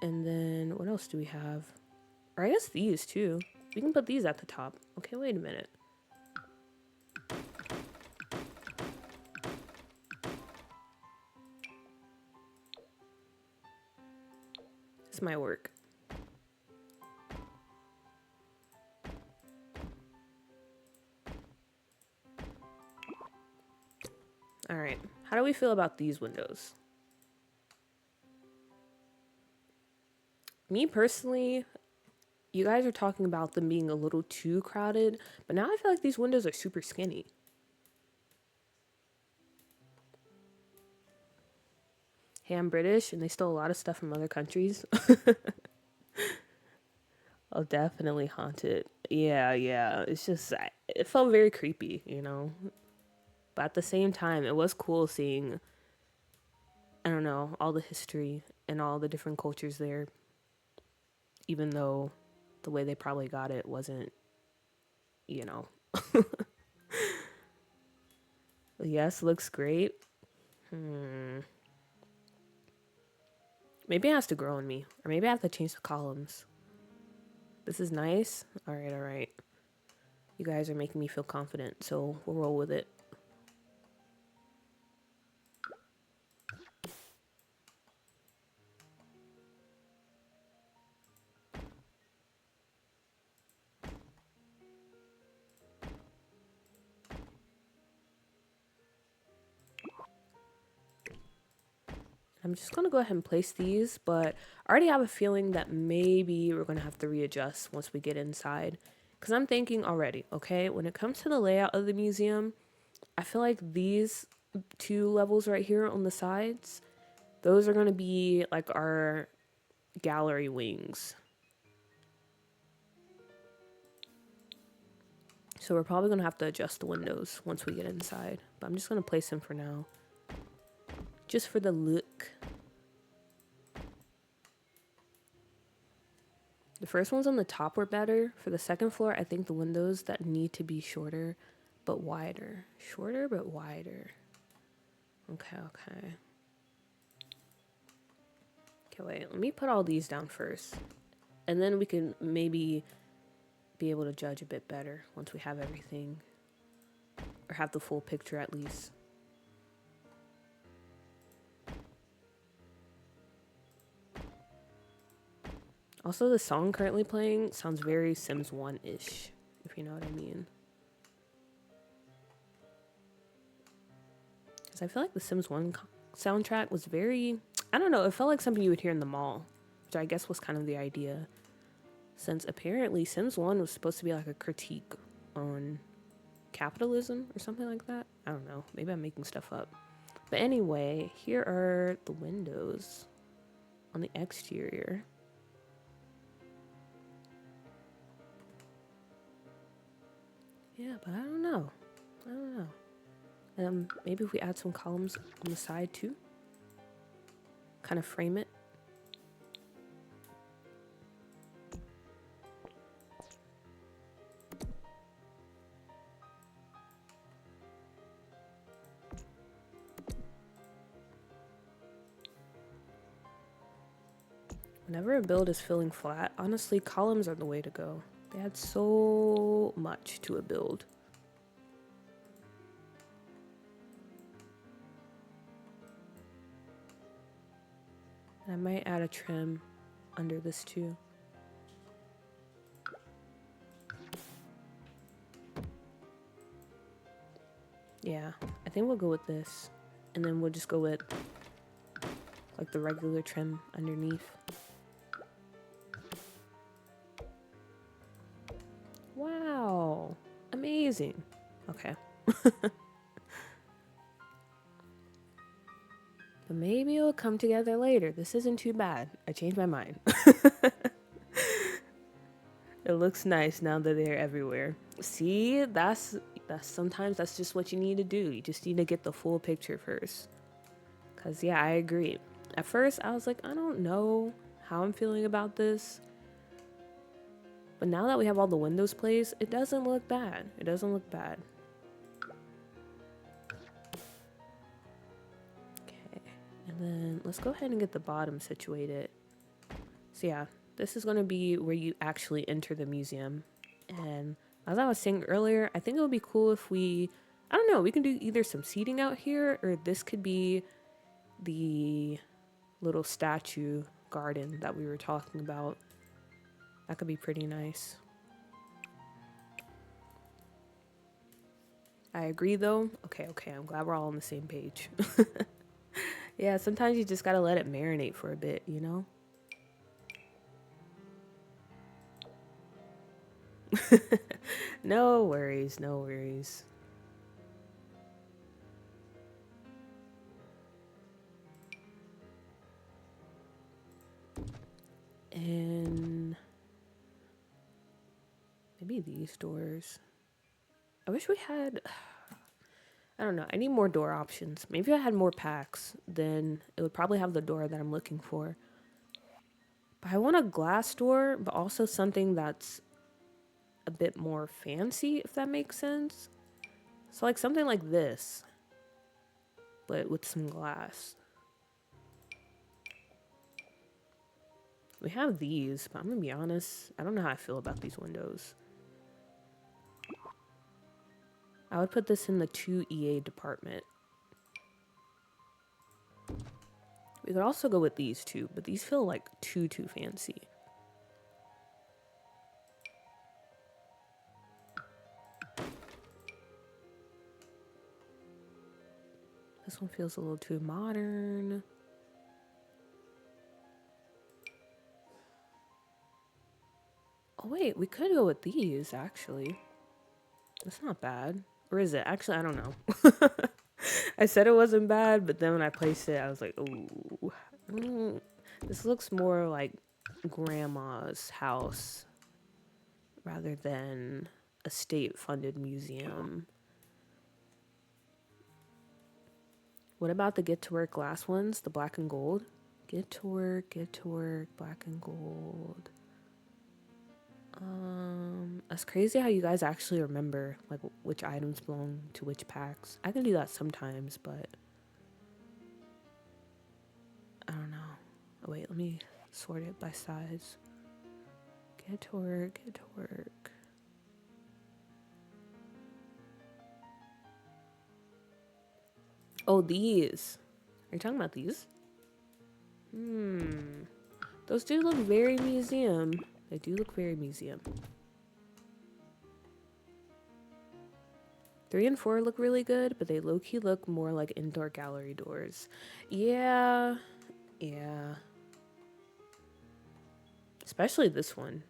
S1: And then what else do we have? Or I guess these too. We can put these at the top. Okay, wait a minute. This might work. All right, how do we feel about these windows? Me personally, you guys are talking about them being a little too crowded, but now I feel like these windows are super skinny. Hey, I'm British and they stole a lot of stuff from other countries. I'll definitely haunt it. Yeah. It's just, it felt very creepy, you know? But at the same time, it was cool seeing, I don't know, all the history and all the different cultures there. Even though the way they probably got it wasn't, you know. Yes, looks great. Maybe it has to grow on me. Or maybe I have to change the columns. This is nice. All right. You guys are making me feel confident, so we'll roll with it. I'm just going to go ahead and place these, but I already have a feeling that maybe we're going to have to readjust once we get inside. Because I'm thinking already, okay, when it comes to the layout of the museum, I feel like these two levels right here on the sides, those are going to be like our gallery wings. So we're probably going to have to adjust the windows once we get inside. But I'm just going to place them for now. Just for the look. The first ones on the top were better. For the second floor, I think the windows that need to be shorter but wider. Shorter but wider. Okay. Okay, wait, let me put all these down first. And then we can maybe be able to judge a bit better once we have everything. Or have the full picture at least. Also, the song currently playing sounds very Sims 1-ish, if you know what I mean. Because I feel like the Sims 1 soundtrack was very, I don't know, it felt like something you would hear in the mall, which I guess was kind of the idea. Since apparently Sims 1 was supposed to be like a critique on capitalism or something like that. I don't know, maybe I'm making stuff up. But anyway, here are the windows on the exterior. Yeah, but I don't know. Maybe if we add some columns on the side too. Kind of frame it. Whenever a build is feeling flat, honestly, columns are the way to go. They add so much to a build. And I might add a trim under this too. Yeah, I think we'll go with this. And then we'll just go with like the regular trim underneath. Wow, amazing. Okay. But maybe it'll come together later. This isn't too bad. I changed my mind. It looks nice now that they're everywhere. See, that's sometimes that's just what you need to do. You just need to get the full picture first. Cause yeah, I agree. At first I was like, I don't know how I'm feeling about this. But now that we have all the windows placed, it doesn't look bad. It doesn't look bad. Okay, and then let's go ahead and get the bottom situated. So yeah, this is going to be where you actually enter the museum. And as I was saying earlier, I think it would be cool if we, I don't know, we can do either some seating out here, or this could be the little statue garden that we were talking about. That could be pretty nice. I agree though. Okay, I'm glad we're all on the same page. Yeah, sometimes you just gotta let it marinate for a bit, you know? No worries, no worries. And maybe these doors. I wish we had, I don't know, I need more door options. Maybe if I had more packs, then it would probably have the door that I'm looking for. But I want a glass door, but also something that's a bit more fancy, if that makes sense. So like something like this, but with some glass. We have these, but I'm gonna be honest, I don't know how I feel about these windows. I would put this in the 2 EA department. We could also go with these two, but these feel like too fancy. This one feels a little too modern. Oh wait, we could go with these actually. That's not bad. Or is it? Actually, I don't know. I said it wasn't bad, but then when I placed it, I was like, ooh. This looks more like grandma's house rather than a state-funded museum. What about the Get to Work glass ones, the black and gold? Get to work, black and gold. That's crazy how you guys actually remember like which items belong to which packs. I can do that sometimes, but I don't know. Oh wait, let me sort it by size. Get to work, get to work. Oh, these. Are you talking about these? Those do look very museum. They do look very museum. 3 and 4 look really good, but they low-key look more like indoor gallery doors. Yeah. Yeah. Especially this one.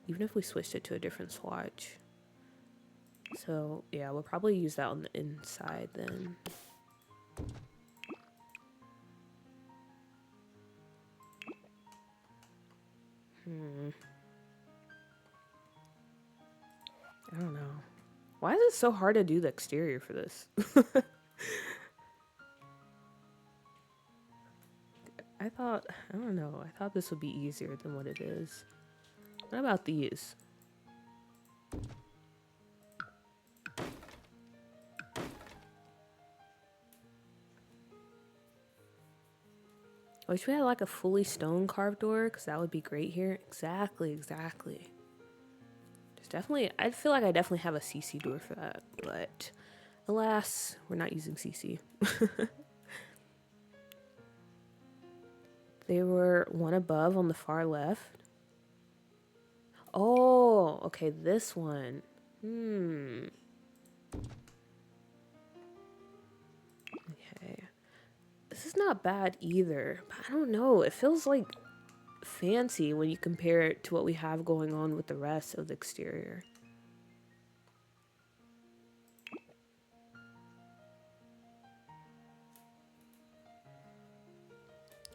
S1: Even if we switched it to a different swatch. So, yeah, we'll probably use that on the inside then. I don't know. Why is it so hard to do the exterior for this? I don't know. I thought this would be easier than what it is. What about these? I wish we had like a fully stone carved door, because that would be great here. Exactly, exactly. There's definitely, I feel like I definitely have a CC door for that, but alas, we're not using CC. They were one above on the far left. Oh, okay, this one. Okay. This is not bad either, but I don't know. It feels like fancy when you compare it to what we have going on with the rest of the exterior.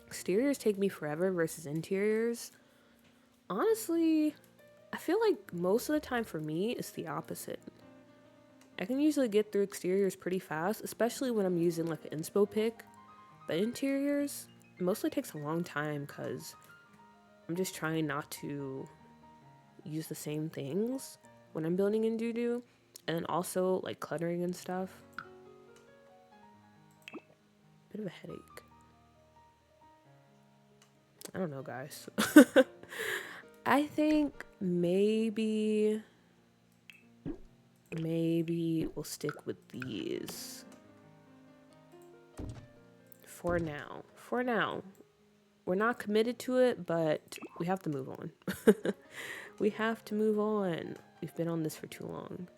S1: Exteriors take me forever versus interiors. Honestly, I feel like most of the time for me, it's the opposite. I can usually get through exteriors pretty fast, especially when I'm using like an inspo pick. But interiors, it mostly takes a long time because I'm just trying not to use the same things when I'm building in Doodoo. And then also like cluttering and stuff. Bit of a headache. I don't know, guys. I think maybe we'll stick with these for now. For now. We're not committed to it, but we have to move on. We have to move on. We've been on this for too long.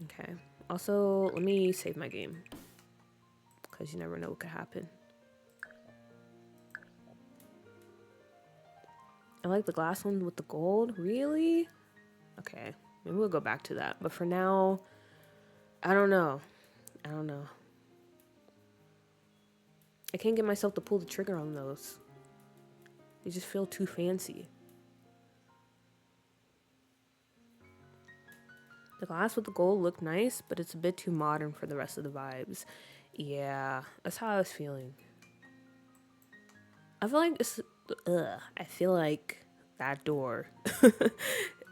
S1: Okay. Also, let me save my game. Because you never know what could happen. I like the glass one with the gold. Really? Okay. Maybe we'll go back to that. But for now, I don't know. I don't know. I can't get myself to pull the trigger on those. They just feel too fancy. The glass with the gold looked nice, but it's a bit too modern for the rest of the vibes. Yeah, that's how I was feeling. I feel like it's... I feel like that door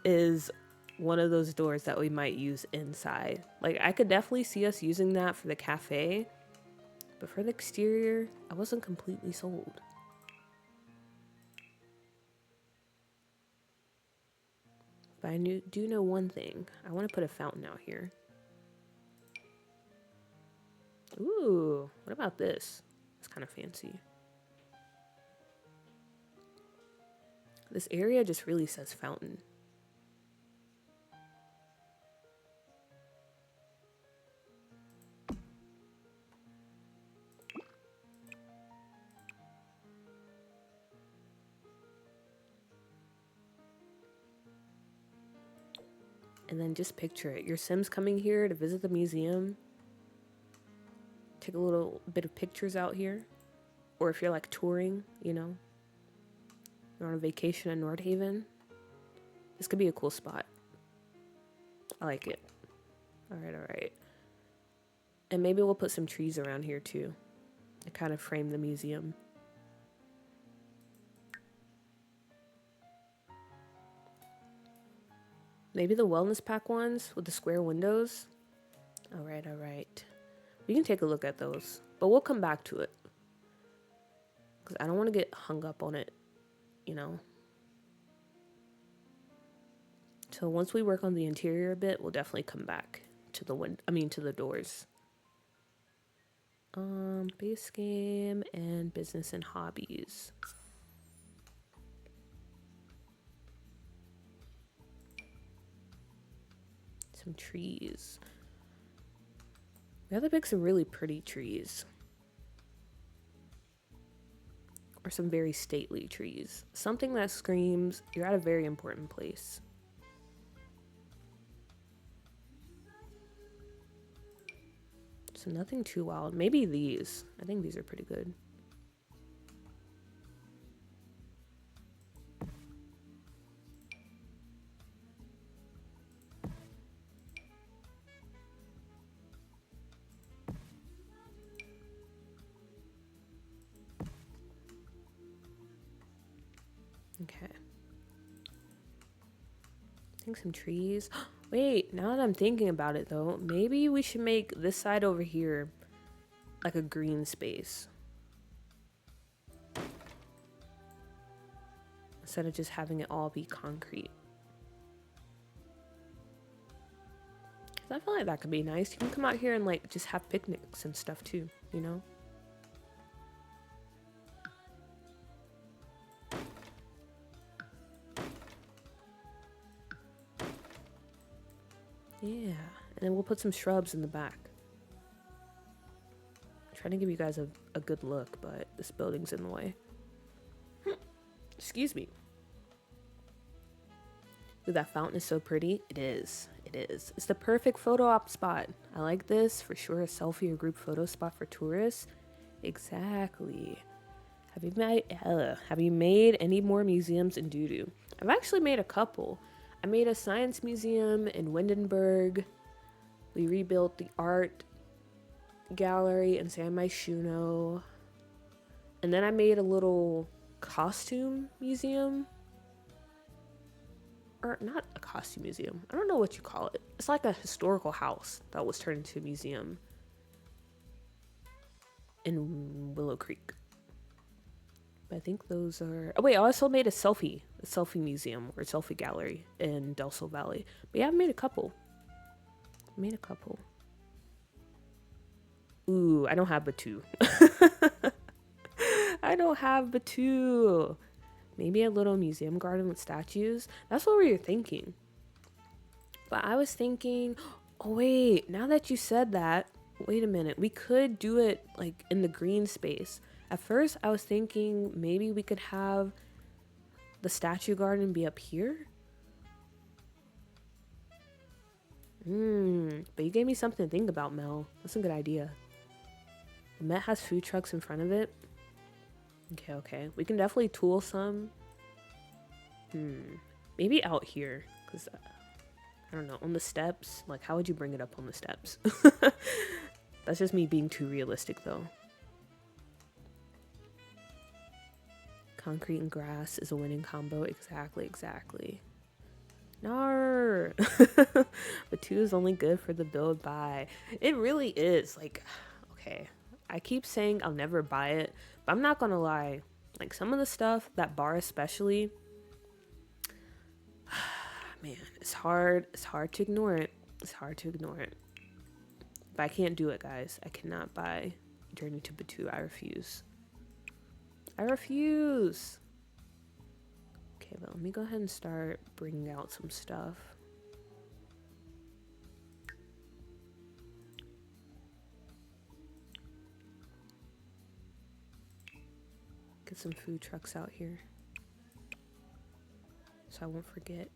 S1: is one of those doors that we might use inside. Like, I could definitely see us using that for the cafe, but for the exterior, I wasn't completely sold. But I do know one thing. I want to put a fountain out here. Ooh, what about this? It's kind of fancy. This area just really says fountain. And then just picture it. Your Sims coming here to visit the museum. Take a little bit of pictures out here. Or if you're like touring, you know. You're on a vacation in Nordhaven. This could be a cool spot. I like it. Alright, alright. And maybe we'll put some trees around here too. To kind of frame the museum. Maybe the wellness pack ones with the square windows. All right, all right. We can take a look at those, but we'll come back to it. Because I don't want to get hung up on it, you know? So once we work on the interior a bit, we'll definitely come back to to the doors. Base game and business and hobbies. Some trees. We have to pick some really pretty trees. Or some very stately trees. Something that screams, you're at a very important place. So nothing too wild. Maybe these. I think these are pretty good. Okay. I think some trees. Wait, now that I'm thinking about it though, maybe we should make this side over here like a green space. Instead of just having it all be concrete. I feel like that could be nice. You can come out here and like just have picnics and stuff too, you know? Yeah, and then we'll put some shrubs in the back. I'm trying to give you guys a good look, but this building's in the way. Excuse me. Ooh, that fountain is so pretty. It is. It is. It's the perfect photo op spot. I like this. For sure, a selfie or group photo spot for tourists. Exactly. Have you made any more museums in Doodoo? I've actually made a couple. I made a science museum in Windenburg. We rebuilt the art gallery in San Myshuno. And then I made a little costume museum. Or not a costume museum. I don't know what you call it. It's like a historical house that was turned into a museum in Willow Creek. But I think those are... Oh wait, I also made a selfie museum or selfie gallery in Del Sol Valley. But yeah, I've made a couple. Ooh, I don't have Batu. I don't have Batu. Maybe a little museum garden with statues. That's what we were thinking. But I was thinking, oh wait, now that you said that, wait a minute. We could do it like in the green space. At first, I was thinking maybe we could have the statue garden be up here. But you gave me something to think about, Mel. That's a good idea. The Met has food trucks in front of it. Okay. We can definitely tool some. Maybe out here. Because, I don't know, on the steps. Like, how would you bring it up on the steps? That's just me being too realistic, though. Concrete and grass is a winning combo. Exactly. No. But 2 is only good for the build buy. It really is. Like, okay. I keep saying I'll never buy it, but I'm not gonna lie. Like, some of the stuff, that bar especially, man, it's hard to ignore it. But I can't do it, guys. I cannot buy Journey to Batu. I refuse. Okay, but let me go ahead and start bringing out some stuff. Get some food trucks out here so I won't forget.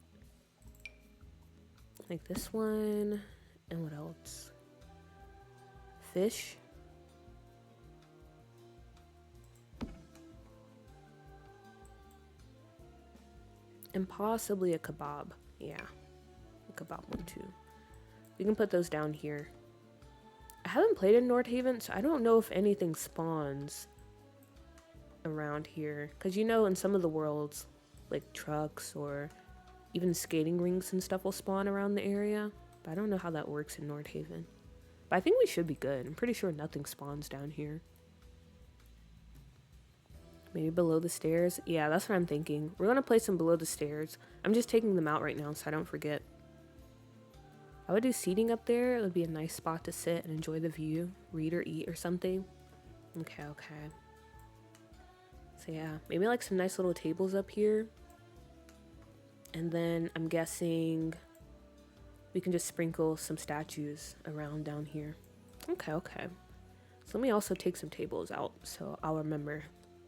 S1: Like this one. And what else? Fish. And possibly a kebab. Yeah. A kebab one too. We can put those down here. I haven't played in Nordhaven, so I don't know if anything spawns around here. Because you know in some of the worlds, like trucks or even skating rinks and stuff will spawn around the area. But I don't know how that works in Nordhaven. But I think we should be good. I'm pretty sure nothing spawns down here. Maybe below the stairs? Yeah, that's what I'm thinking. We're gonna place them below the stairs. I'm just taking them out right now so I don't forget. I would do seating up there. It would be a nice spot to sit and enjoy the view, read or eat or something. Okay. So yeah, maybe like some nice little tables up here. And then I'm guessing we can just sprinkle some statues around down here. Okay. So let me also take some tables out so I'll remember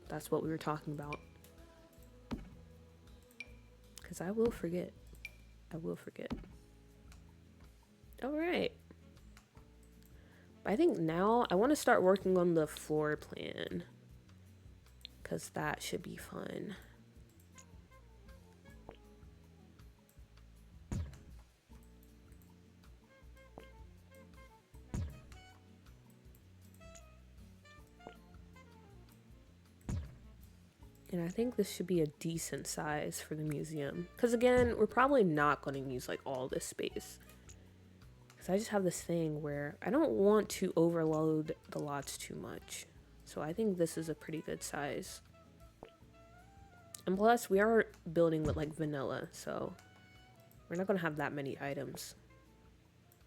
S1: that's what we were talking about. Because I will forget. Alright. I think now I want to start working on the floor plan. Because that should be fun. And I think this should be a decent size for the museum. Because again, we're probably not going to use like all this space. Because I just have this thing where I don't want to overload the lots too much. So I think this is a pretty good size. And plus, we are building with like vanilla. So we're not going to have that many items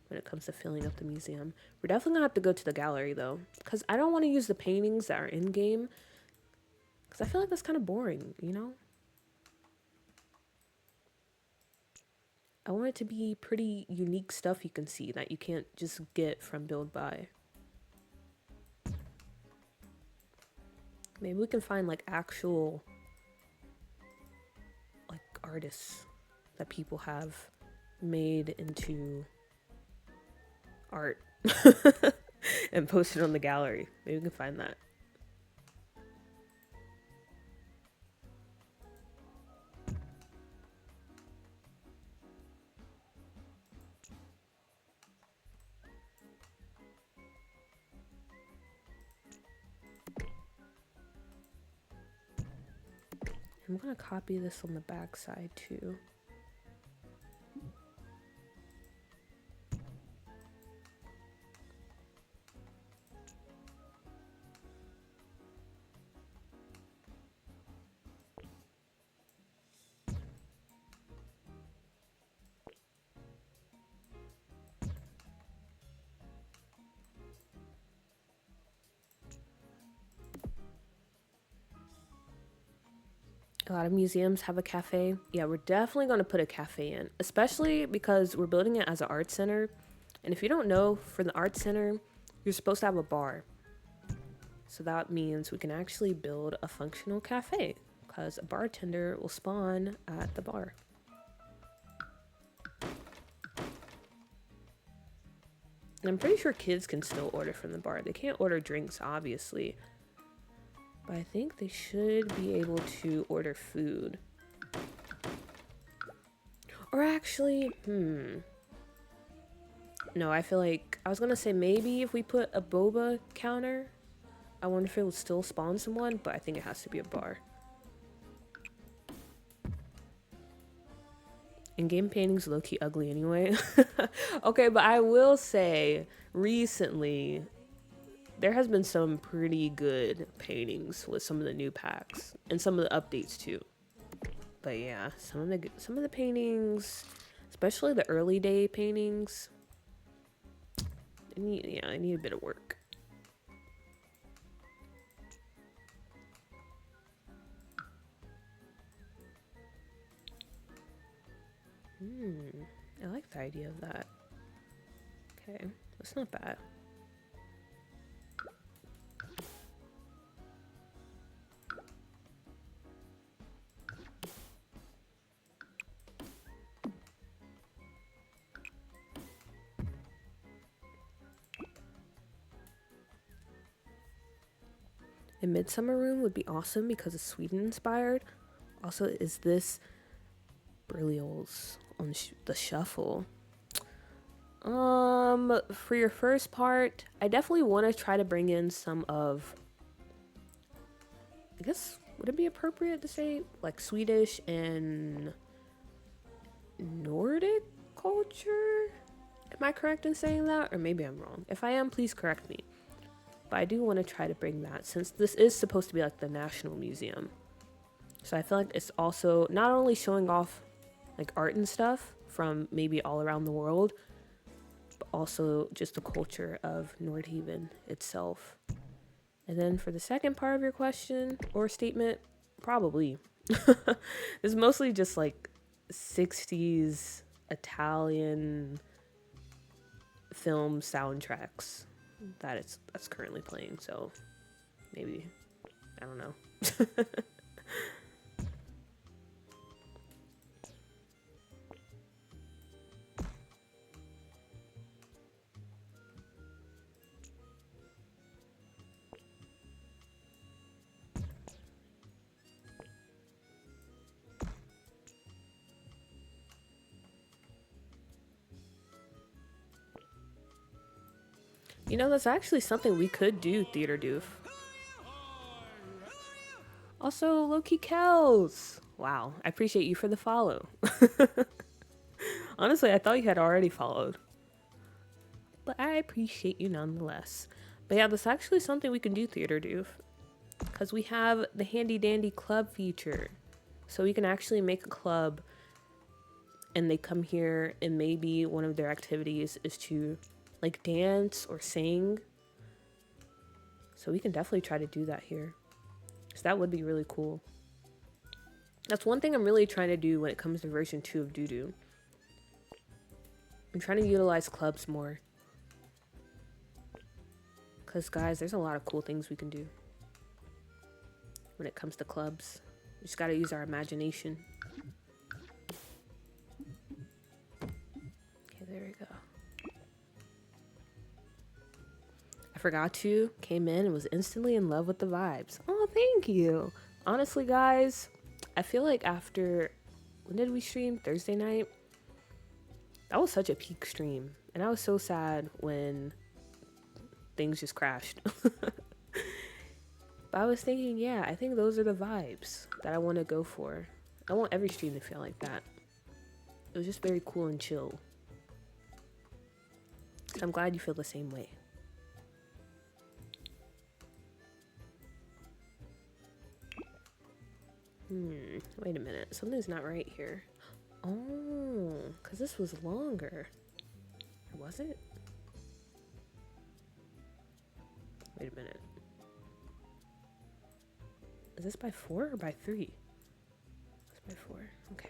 S1: when it comes to filling up the museum. We're definitely going to have to go to the gallery though. Because I don't want to use the paintings that are in game. Because I feel like that's kind of boring, you know? I want it to be pretty unique stuff you can see that you can't just get from Build By. Maybe we can find like actual like artists that people have made into art and posted on the gallery. Maybe we can find that. I'm gonna copy this on the back side too. A lot of museums have a cafe. Yeah, we're definitely going to put a cafe in, especially because we're building it as an art center. And if you don't know, for the art center, you're supposed to have a bar. So that means we can actually build a functional cafe because a bartender will spawn at the bar. And I'm pretty sure kids can still order from the bar. They can't order drinks, obviously. But I think they should be able to order food. Or actually, no, I feel like, I was gonna say maybe if we put a boba counter, I wonder if it will still spawn someone, but I think it has to be a bar. In-game paintings low-key ugly anyway. Okay, but I will say, recently, there has been some pretty good paintings with some of the new packs and some of the updates too. But yeah, some of the paintings, especially the early day paintings, they need a bit of work. I like the idea of that. Okay, that's not bad. A Midsummer room would be awesome because it's Sweden inspired. Also, is this Berlioz on the shuffle? For your first part, I definitely want to try to bring in some of, I guess, would it be appropriate to say like Swedish and Nordic culture? Am I correct in saying that? Or maybe I'm wrong. If I am, please correct me. But I do want to try to bring that, since this is supposed to be like the National Museum. So I feel like it's also not only showing off like art and stuff from maybe all around the world, but also just the culture of Nordhaven itself. And then for the second part of your question or statement, probably. It's mostly just like 60s Italian film soundtracks that's currently playing, so maybe, I don't know. You know, that's actually something we could do, Theater Doof. Also, Loki Kells. Wow, I appreciate you for the follow. Honestly, I thought you had already followed, but I appreciate you nonetheless. But yeah, that's actually something we can do, Theater Doof, because we have the handy dandy club feature. So we can actually make a club and they come here and maybe one of their activities is to like dance or sing. So we can definitely try to do that here. So that would be really cool. That's one thing I'm really trying to do when it comes to version 2 of Doodoo. I'm trying to utilize clubs more. Because guys, there's a lot of cool things we can do when it comes to clubs. We just gotta use our imagination. Okay, there we go. I forgot to, came in and was instantly in love with the vibes. Oh, thank you. Honestly, guys, I feel like after, when did we stream? Thursday night? That was such a peak stream. And I was so sad when things just crashed. But I was thinking, yeah, I think those are the vibes that I want to go for. I want every stream to feel like that. It was just very cool and chill. So I'm glad you feel the same way. Wait a minute. Something's not right here. Oh, because this was longer. Was it? Wait a minute. Is this by 4 or by 3? It's by 4. Okay.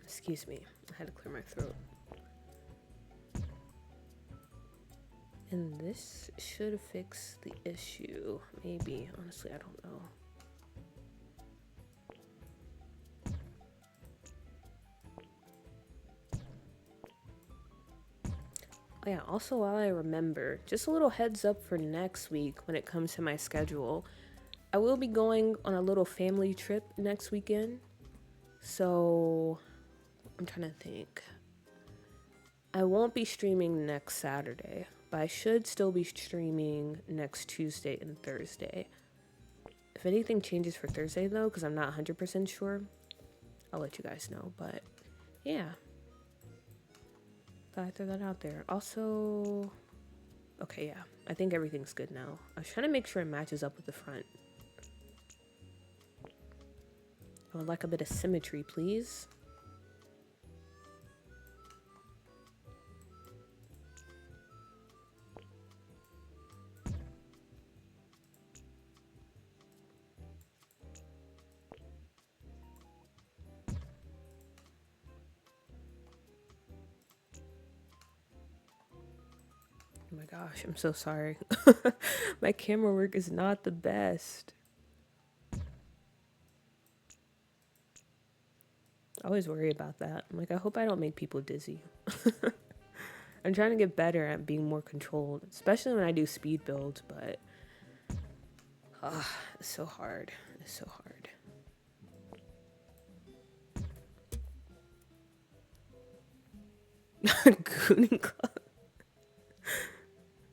S1: Excuse me. I had to clear my throat. And this should fix the issue. Maybe. Honestly, I don't know. Oh yeah, also while I remember, just a little heads up for next week when it comes to my schedule. I will be going on a little family trip next weekend. So, I'm trying to think. I won't be streaming next Saturday, but I should still be streaming next Tuesday and Thursday. If anything changes for Thursday though, because I'm not 100% sure, I'll let you guys know. But yeah, thought I'd throw that out there. Also, okay, yeah, I think everything's good now. I was trying to make sure it matches up with the front. I would like a bit of symmetry, please. Oh my gosh, I'm so sorry. My camera work is not the best. I always worry about that. I'm like, I hope I don't make people dizzy. I'm trying to get better at being more controlled, especially when I do speed builds, but it's so hard. It's so hard. Gooning Club.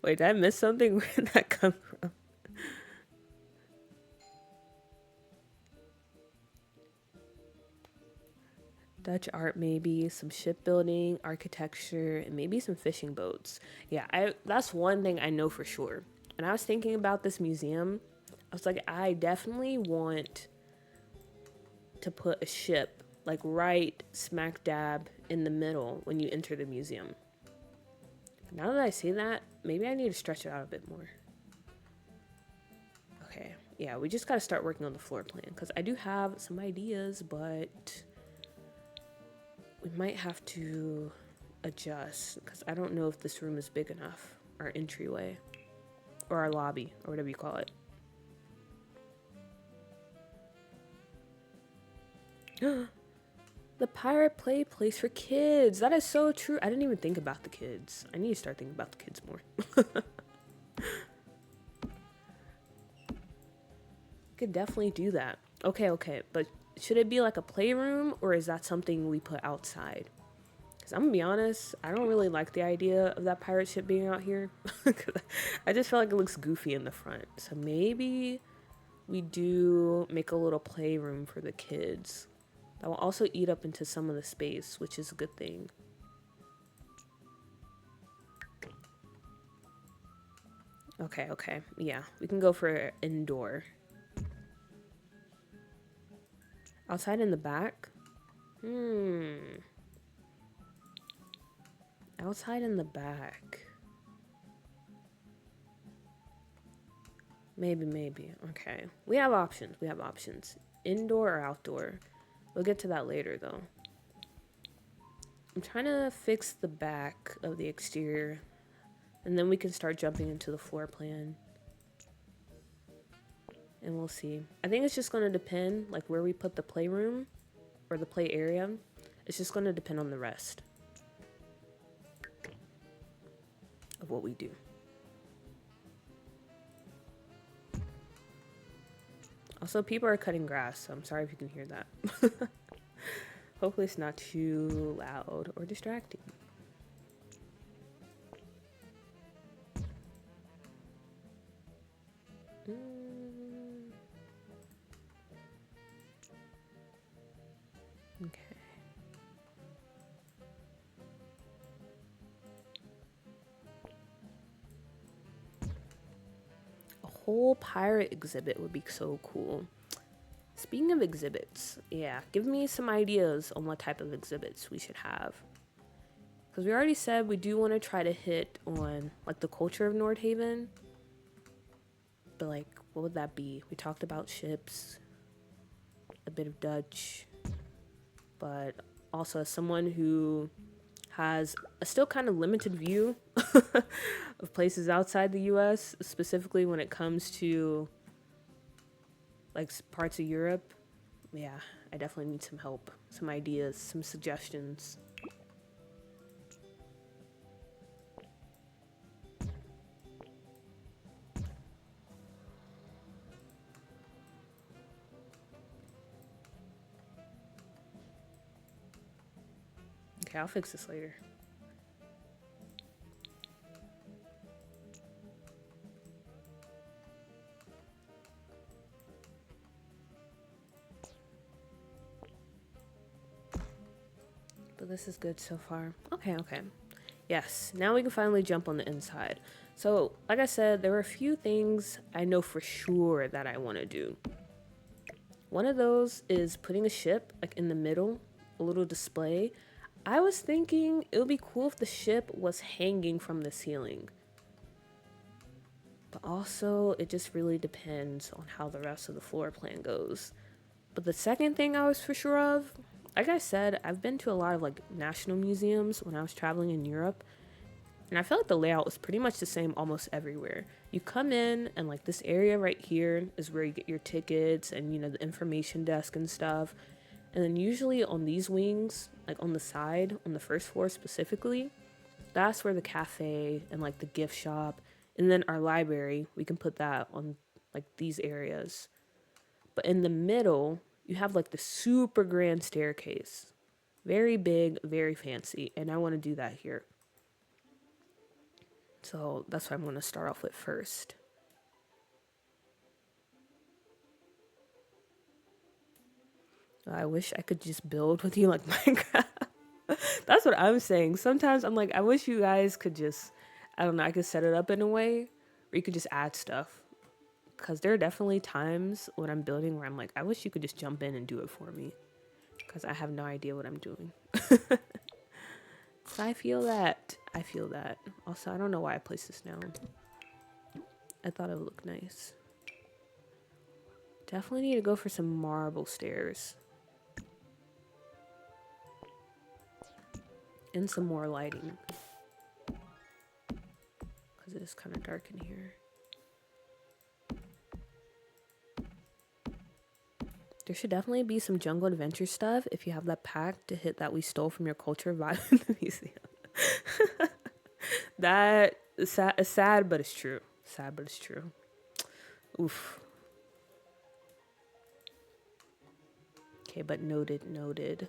S1: Wait, did I miss something? Where did that come from? Dutch art, maybe some shipbuilding, architecture, and maybe some fishing boats. Yeah, that's one thing I know for sure. And I was thinking about this museum. I was like, I definitely want to put a ship like right smack dab in the middle when you enter the museum. Now that I say that, maybe I need to stretch it out a bit more. Okay, yeah, we just got to start working on the floor plan because I do have some ideas, but we might have to adjust because I don't know if this room is big enough, our entryway or our lobby or whatever you call it. The pirate play place for kids. That is so true. I didn't even think about the kids. I need to start thinking about the kids more. Could definitely do that. Okay, but should it be like a playroom or is that something we put outside? Because I'm gonna be honest, I don't really like the idea of that pirate ship being out here. I just feel like it looks goofy in the front. So maybe we do make a little playroom for the kids. That will also eat up into some of the space, which is a good thing. Okay. Yeah, we can go for indoor. Outside in the back? Outside in the back. Maybe. Okay. We have options. Indoor or outdoor. We'll get to that later, though. I'm trying to fix the back of the exterior, and then we can start jumping into the floor plan. And we'll see. I think it's just going to depend, like, where we put the playroom or the play area. It's just going to depend on the rest of what we do. Also, people are cutting grass, so I'm sorry if you can hear that. Hopefully it's not too loud or distracting. Okay. A whole pirate exhibit would be so cool. Speaking of exhibits, yeah, give me some ideas on what type of exhibits we should have. Because we already said we do want to try to hit on, like, the culture of Nordhaven. But, like, what would that be? We talked about ships, a bit of Dutch, but also as someone who has a still kind of limited view of places outside the US, specifically when it comes to like parts of Europe. Yeah, I definitely need some help, some ideas, some suggestions. Okay, I'll fix this later. But this is good so far. Okay. Yes, now we can finally jump on the inside. So, like I said, there were a few things I know for sure that I want to do. One of those is putting a ship like in the middle, a little display. I was thinking it would be cool if the ship was hanging from the ceiling. But also, it just really depends on how the rest of the floor plan goes. But the second thing I was for sure of, like I said, I've been to a lot of like national museums when I was traveling in Europe, and I felt like the layout was pretty much the same almost everywhere. You come in and like this area right here is where you get your tickets and, you know, the information desk and stuff. And then usually on these wings, like on the side, on the first floor specifically, that's where the cafe and like the gift shop, and then our library, we can put that on like these areas. But in the middle, you have like the super grand staircase. Very big, very fancy, and I want to do that here. So that's what I'm going to start off with first. I wish I could just build with you like Minecraft. That's what I'm saying. Sometimes I'm like, I wish you guys could just, I don't know, I could set it up in a way where you could just add stuff. Because there are definitely times when I'm building where I'm like, I wish you could just jump in and do it for me. Because I have no idea what I'm doing. So I feel that. I feel that. Also, I don't know why I placed this down. I thought it would look nice. Definitely need to go for some marble stairs. And some more lighting. Because it is kind of dark in here. There should definitely be some jungle adventure stuff if you have that pack to hit that we stole from your culture vibe in the museum. That is sad, but it's true. Sad, but it's true. Oof. Okay, but noted.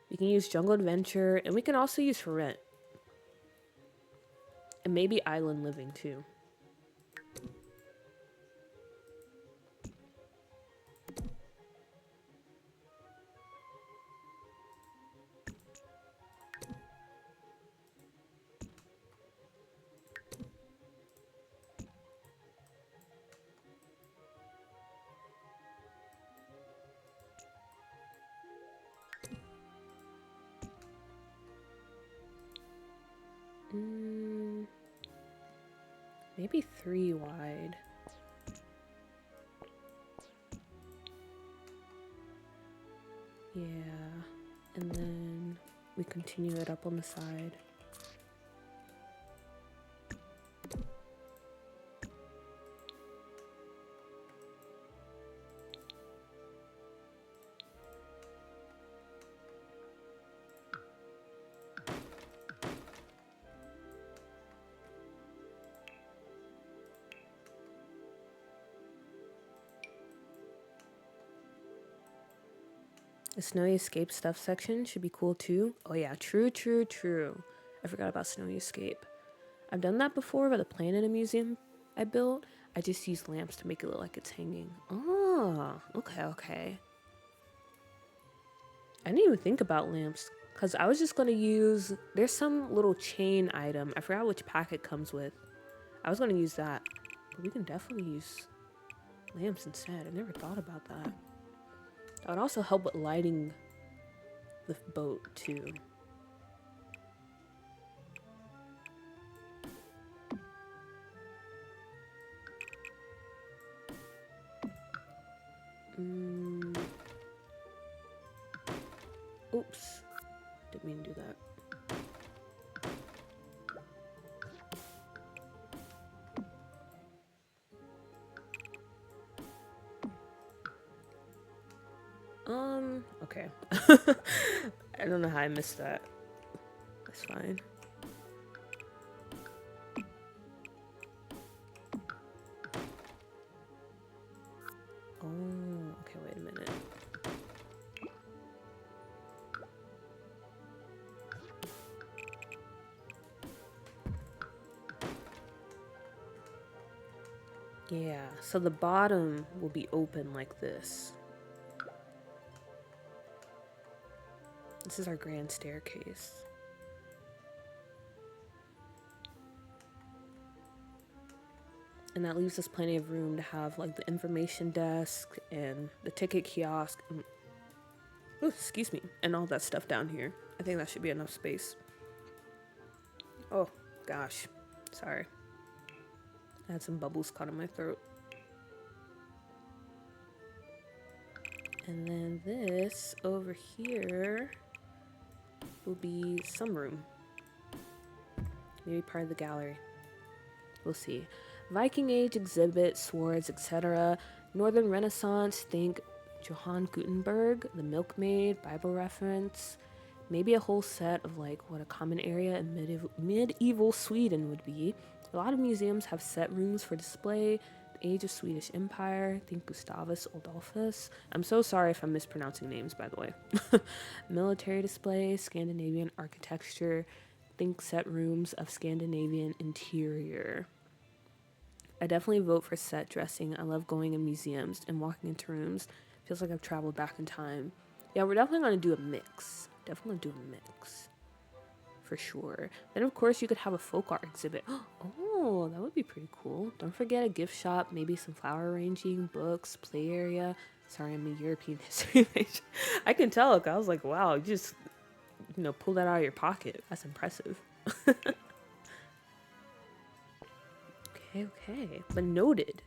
S1: We can use jungle adventure, and we can also use for rent. And maybe island living too. Maybe 3 wide. Yeah. And then we continue it up on the side. The Snowy Escape stuff section should be cool too. Oh yeah, true. I forgot about Snowy Escape. I've done that before with a plant in a museum I built. I just used lamps to make it look like it's hanging. Oh, okay. I didn't even think about lamps because I was just going to use, there's some little chain item. I forgot which pack it comes with. I was going to use that, but we can definitely use lamps instead. I never thought about that. That would also help with lighting the boat too. Oops. Didn't mean to do that. Okay. I don't know how I missed that. That's fine. Oh, okay, wait a minute. Yeah, so the bottom will be open like this. This is our grand staircase. And that leaves us plenty of room to have like the information desk and the ticket kiosk. And, oh, excuse me. And all that stuff down here. I think that should be enough space. Oh, gosh. Sorry. I had some bubbles caught in my throat. And then this over here will be some room. Maybe part of the gallery. We'll see. Viking Age exhibit, swords, etc. Northern Renaissance, think Johann Gutenberg, the Milkmaid, Bible reference. Maybe a whole set of like what a common area in medieval Sweden would be. A lot of museums have set rooms for display. The Age of Swedish Empire. Think Gustavus Adolphus. I'm so sorry if I'm mispronouncing names, by the way. Military display, Scandinavian architecture. Think set rooms of Scandinavian interior. I definitely vote for set dressing. I love going in museums and walking into rooms. Feels like I've traveled back in time. Yeah, we're definitely going to do a mix. Definitely do a mix. For sure. Then, of course, you could have a folk art exhibit. Oh, that would be pretty cool. Don't forget a gift shop, maybe some flower arranging, books, play area. Sorry, I'm a European history major. I can tell. I was like, wow, you just, pull that out of your pocket. That's impressive. Okay. But noted.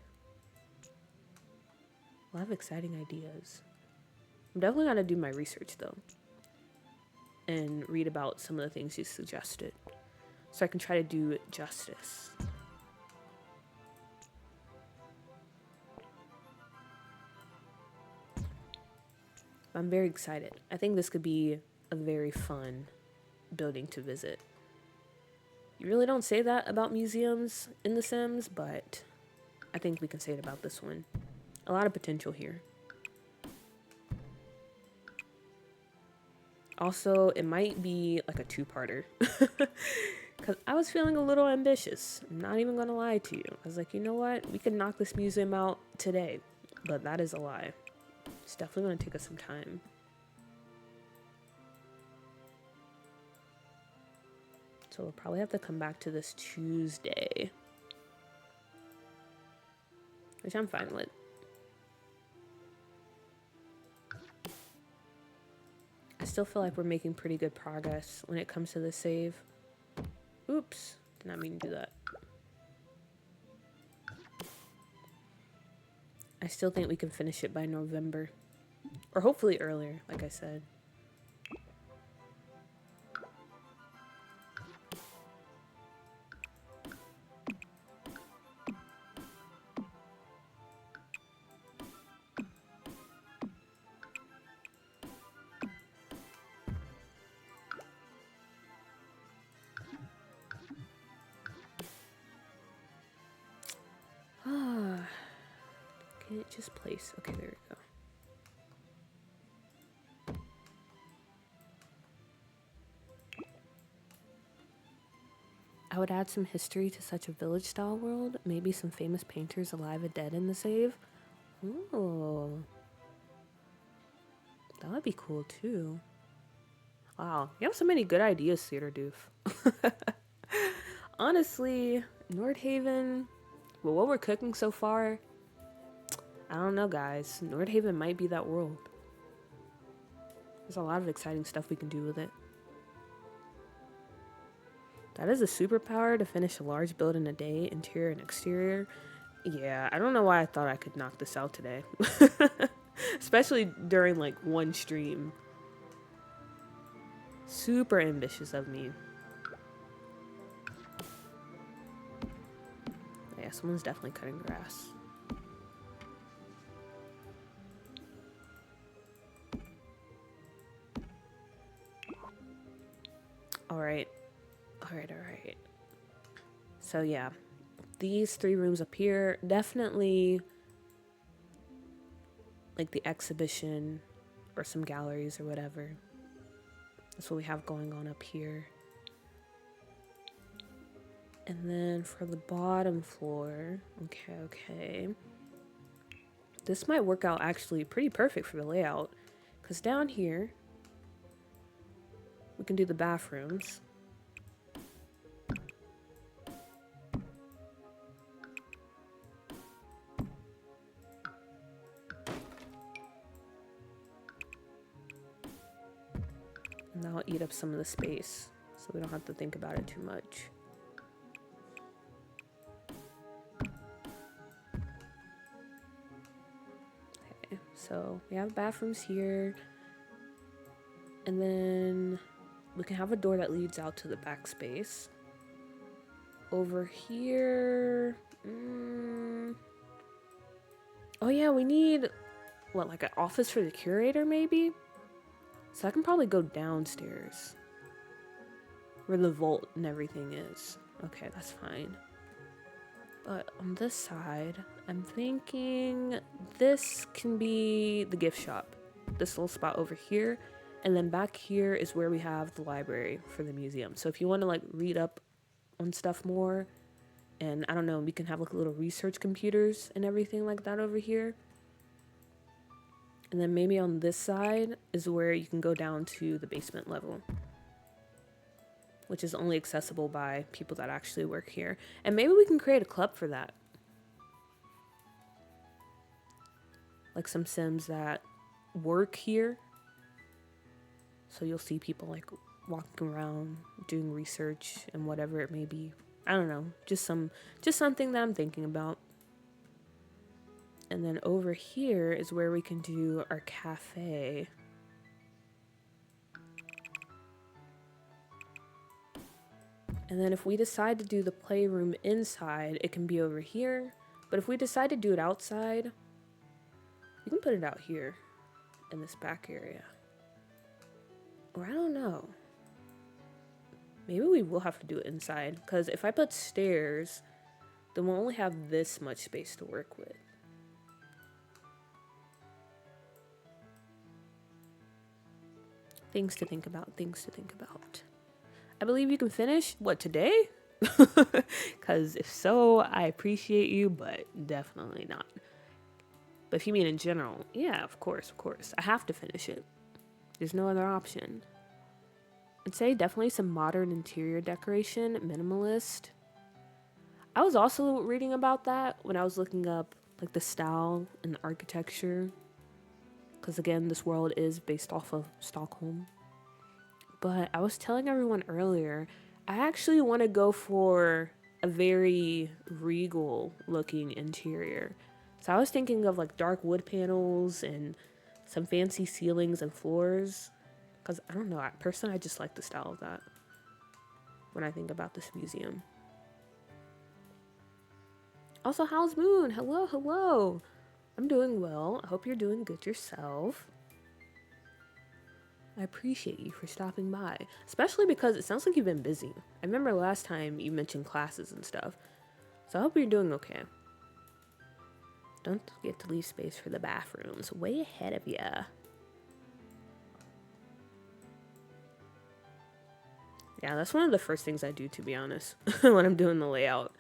S1: A lot of exciting ideas. I'm definitely going to do my research, though. And read about some of the things you suggested. So I can try to do it justice. I'm very excited. I think this could be a very fun building to visit. You really don't say that about museums in The Sims, but I think we can say it about this one. A lot of potential here. Also, it might be like a two-parter. Because I was feeling a little ambitious. I'm not even going to lie to you. I was like, you know what? We could knock this museum out today. But that is a lie. It's definitely going to take us some time. So we'll probably have to come back to this Tuesday. Which I'm fine with. I still feel like we're making pretty good progress when it comes to the save. Oops, did not mean to do that. I still think we can finish it by November. Or hopefully earlier, like I said. Can it just place? Okay, there we go. I would add some history to such a village-style world. Maybe some famous painters alive and dead in the save. Ooh. That would be cool, too. Wow, you have so many good ideas, Theater Doof. Honestly, Nordhaven, well, what we're cooking so far, I don't know, guys. Nordhaven might be that world. There's a lot of exciting stuff we can do with it. That is a superpower to finish a large build in a day, interior and exterior. Yeah, I don't know why I thought I could knock this out today. Especially during like one stream. Super ambitious of me. Yeah, someone's definitely cutting grass. Alright. So yeah, these 3 rooms up here, definitely like the exhibition or some galleries or whatever. That's what we have going on up here. And then for the bottom floor, okay. This might work out actually pretty perfect for the layout, because down here, we can do the bathrooms. And that'll eat up some of the space, so we don't have to think about it too much. Okay, so we have bathrooms here. And then we can have a door that leads out to the back space. Over here... Oh yeah, we need, what, like an office for the curator maybe? So I can probably go downstairs where the vault and everything is. Okay, that's fine. But on this side, I'm thinking this can be the gift shop. This little spot over here. And then back here is where we have the library for the museum. So if you want to like read up on stuff more, and I don't know, we can have like little research computers and everything like that over here. And then maybe on this side is where you can go down to the basement level, which is only accessible by people that actually work here. And maybe we can create a club for that. Like some Sims that work here. So you'll see people like walking around doing research and whatever it may be. I don't know, just something that I'm thinking about. And then over here is where we can do our cafe. And then if we decide to do the playroom inside, it can be over here. But if we decide to do it outside, we can put it out here in this back area. Or I don't know. Maybe we will have to do it inside, because if I put stairs, then we'll only have this much space to work with. Things to think about, things to think about. I believe you can finish, what, today? Because if so, I appreciate you, but definitely not. But if you mean in general, yeah, of course. I have to finish it. There's no other option. I'd say definitely some modern interior decoration, minimalist. I was also reading about that when I was looking up like the style and the architecture. Because again, this world is based off of Stockholm. But I was telling everyone earlier, I actually want to go for a very regal looking interior. So I was thinking of like dark wood panels and some fancy ceilings and floors. Because I don't know, personally, I just like the style of that when I think about this museum. Also, how's Moon? Hello. I'm doing well. I hope you're doing good yourself. I appreciate you for stopping by, especially because it sounds like you've been busy. I remember last time you mentioned classes and stuff, so I hope you're doing okay. Don't forget to leave space for the bathrooms. Way ahead of ya. Yeah, that's one of the first things I do, to be honest, when I'm doing the layout.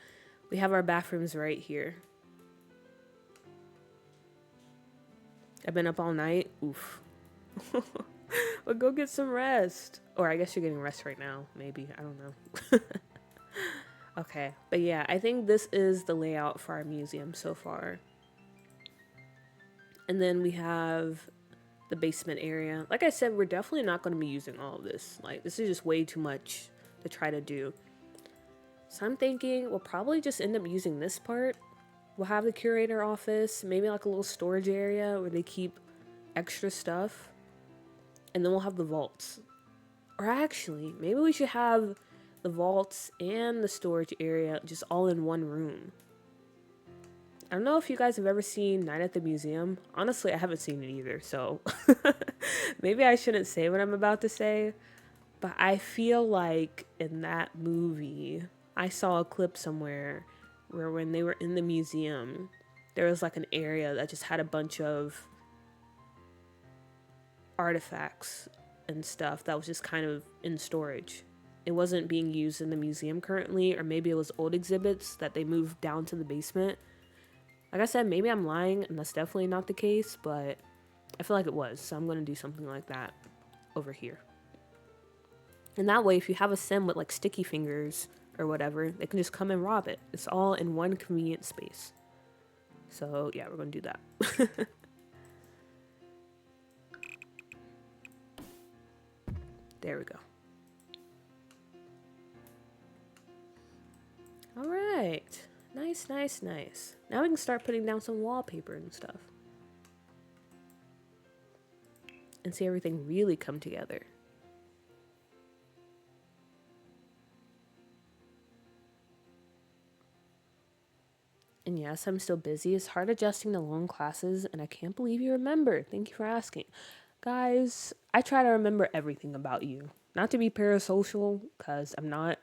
S1: We have our bathrooms right here. I've been up all night. Oof. Well, go get some rest. Or I guess you're getting rest right now. Maybe. I don't know. Okay. But yeah, I think this is the layout for our museum so far. And then we have the basement area. Like I said, we're definitely not going to be using all of this. Like, this is just way too much to try to do. So I'm thinking we'll probably just end up using this part. We'll have the curator office, maybe like a little storage area where they keep extra stuff. And then we'll have the vaults. Or actually, maybe we should have the vaults and the storage area just all in one room. I don't know if you guys have ever seen Night at the Museum. Honestly, I haven't seen it either, so maybe I shouldn't say what I'm about to say. But I feel like in that movie, I saw a clip somewhere where when they were in the museum, there was like an area that just had a bunch of artifacts and stuff that was just kind of in storage. It wasn't being used in the museum currently, or maybe it was old exhibits that they moved down to the basement. Like I said, maybe I'm lying and that's definitely not the case, but I feel like it was. So I'm going to do something like that over here. And that way, if you have a sim with like sticky fingers or whatever, they can just come and rob it. It's all in one convenient space. So yeah, we're going to do that. There we go. All right. Nice. Now we can start putting down some wallpaper and stuff. And see everything really come together. And yes, I'm still busy. It's hard adjusting to long classes, and I can't believe you remembered. Thank you for asking. Guys, I try to remember everything about you. Not to be parasocial, because I'm not.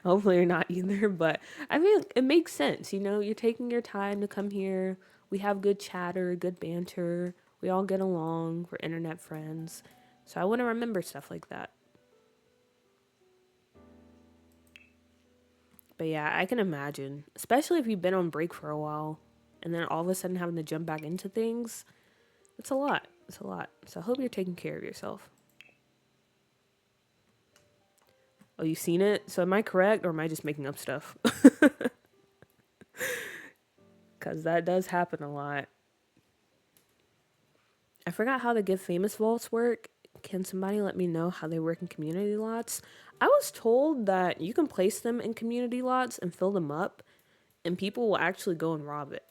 S1: Hopefully, you're not either. But I mean, it makes sense. You know, you're taking your time to come here. We have good chatter, good banter. We all get along. We're internet friends. So I want to remember stuff like that. But yeah, I can imagine, especially if you've been on break for a while and then all of a sudden having to jump back into things. It's a lot. It's a lot. So I hope you're taking care of yourself. Oh, you've seen it? So am I correct or am I just making up stuff? Because that does happen a lot. I forgot how the Give Famous vaults work. Can somebody let me know how they work in community lots? I was told that you can place them in community lots and fill them up, and people will actually go and rob it.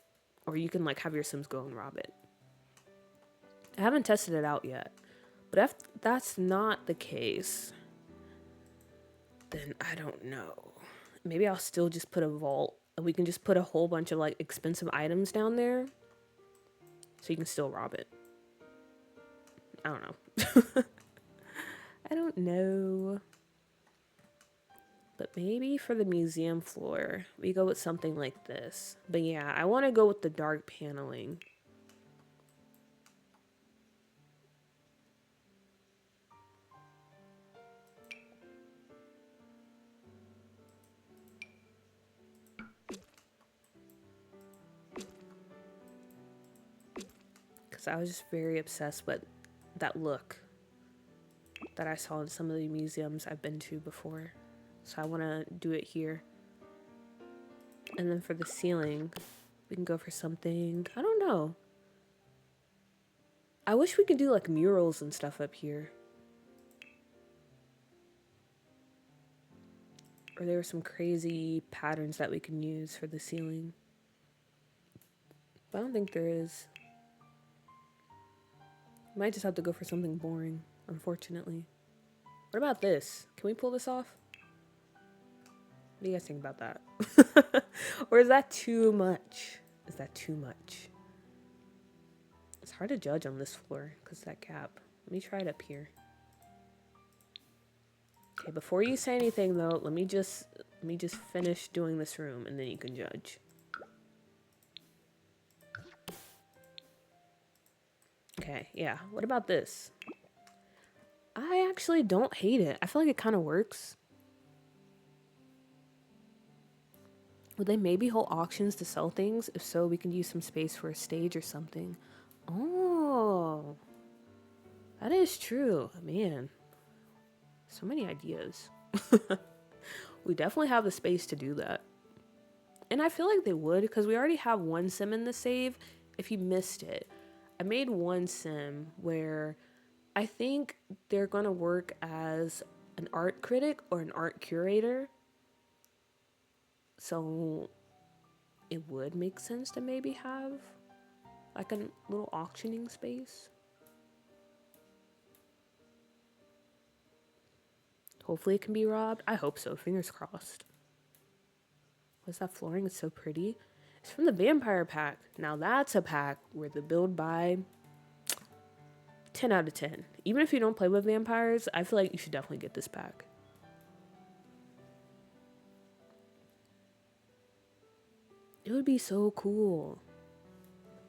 S1: Or you can like have your Sims go and rob it. I haven't tested it out yet. But if that's not the case, then I don't know. Maybe I'll still just put a vault and we can just put a whole bunch of like expensive items down there so you can still rob it. I don't know. I don't know. But maybe for the museum floor, we go with something like this. But yeah, I want to go with the dark paneling. Because I was just very obsessed with that look that I saw in some of the museums I've been to before. So I want to do it here. And then for the ceiling, we can go for something, I don't know. I wish we could do like murals and stuff up here. Or there were some crazy patterns that we can use for the ceiling. But I don't think there is. Might just have to go for something boring, unfortunately. What about this? Can we pull this off? What do you guys think about that? Or is that too much? Is that too much? It's hard to judge on this floor because of that gap. Let me try it up here. Okay, before you say anything though, let me just finish doing this room and then you can judge. Okay, yeah. What about this? I actually don't hate it. I feel like it kind of works. Would they maybe hold auctions to sell things? If so, we can use some space for a stage or something. Oh, that is true. Man, so many ideas. We definitely have the space to do that. And I feel like they would because we already have one sim in the save. If you missed it, I made one sim where I think they're going to work as an art critic or an art curator. So it would make sense to maybe have like a little auctioning space. Hopefully it can be robbed. I hope so. Fingers crossed. What's that flooring? It's so pretty. It's from the vampire pack. Now that's a pack where the build by 10 out of 10. Even if you don't play with vampires, I feel like you should definitely get this pack. It would be so cool.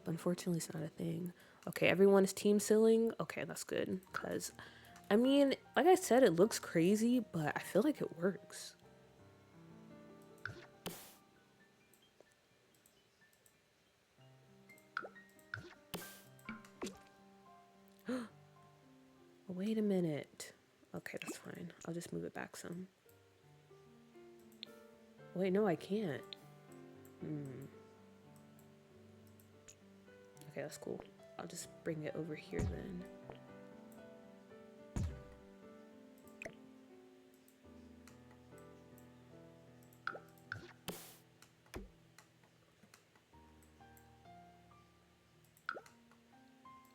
S1: But unfortunately, it's not a thing. Okay, everyone is team sealing. Okay, that's good. Because, I mean, like I said, it looks crazy, but I feel like it works. Wait a minute. Okay, that's fine. I'll just move it back some. Wait, no, I can't. Okay, that's cool. I'll just bring it over here then.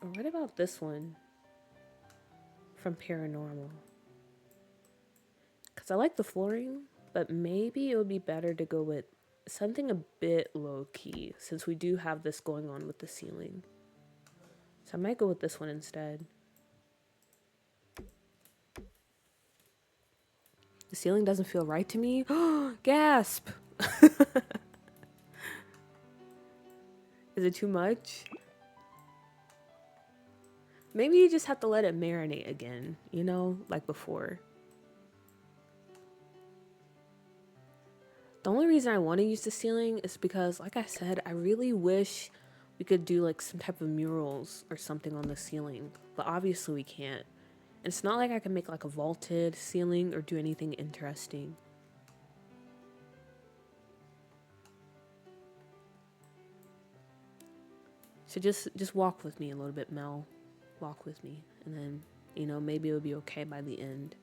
S1: Or what about this one? From Paranormal. Because I like the flooring, but maybe it would be better to go with something a bit low-key, since we do have this going on with the ceiling. So I might go with this one instead. The ceiling doesn't feel right to me. Gasp! Is it too much? Maybe you just have to let it marinate again, you know, like before. The only reason I want to use the ceiling is because, like I said, I really wish we could do like some type of murals or something on the ceiling, but obviously we can't. And it's not like I can make like a vaulted ceiling or do anything interesting. So just walk with me a little bit, Mel. Walk with me, and then, you know, maybe it'll be okay by the end.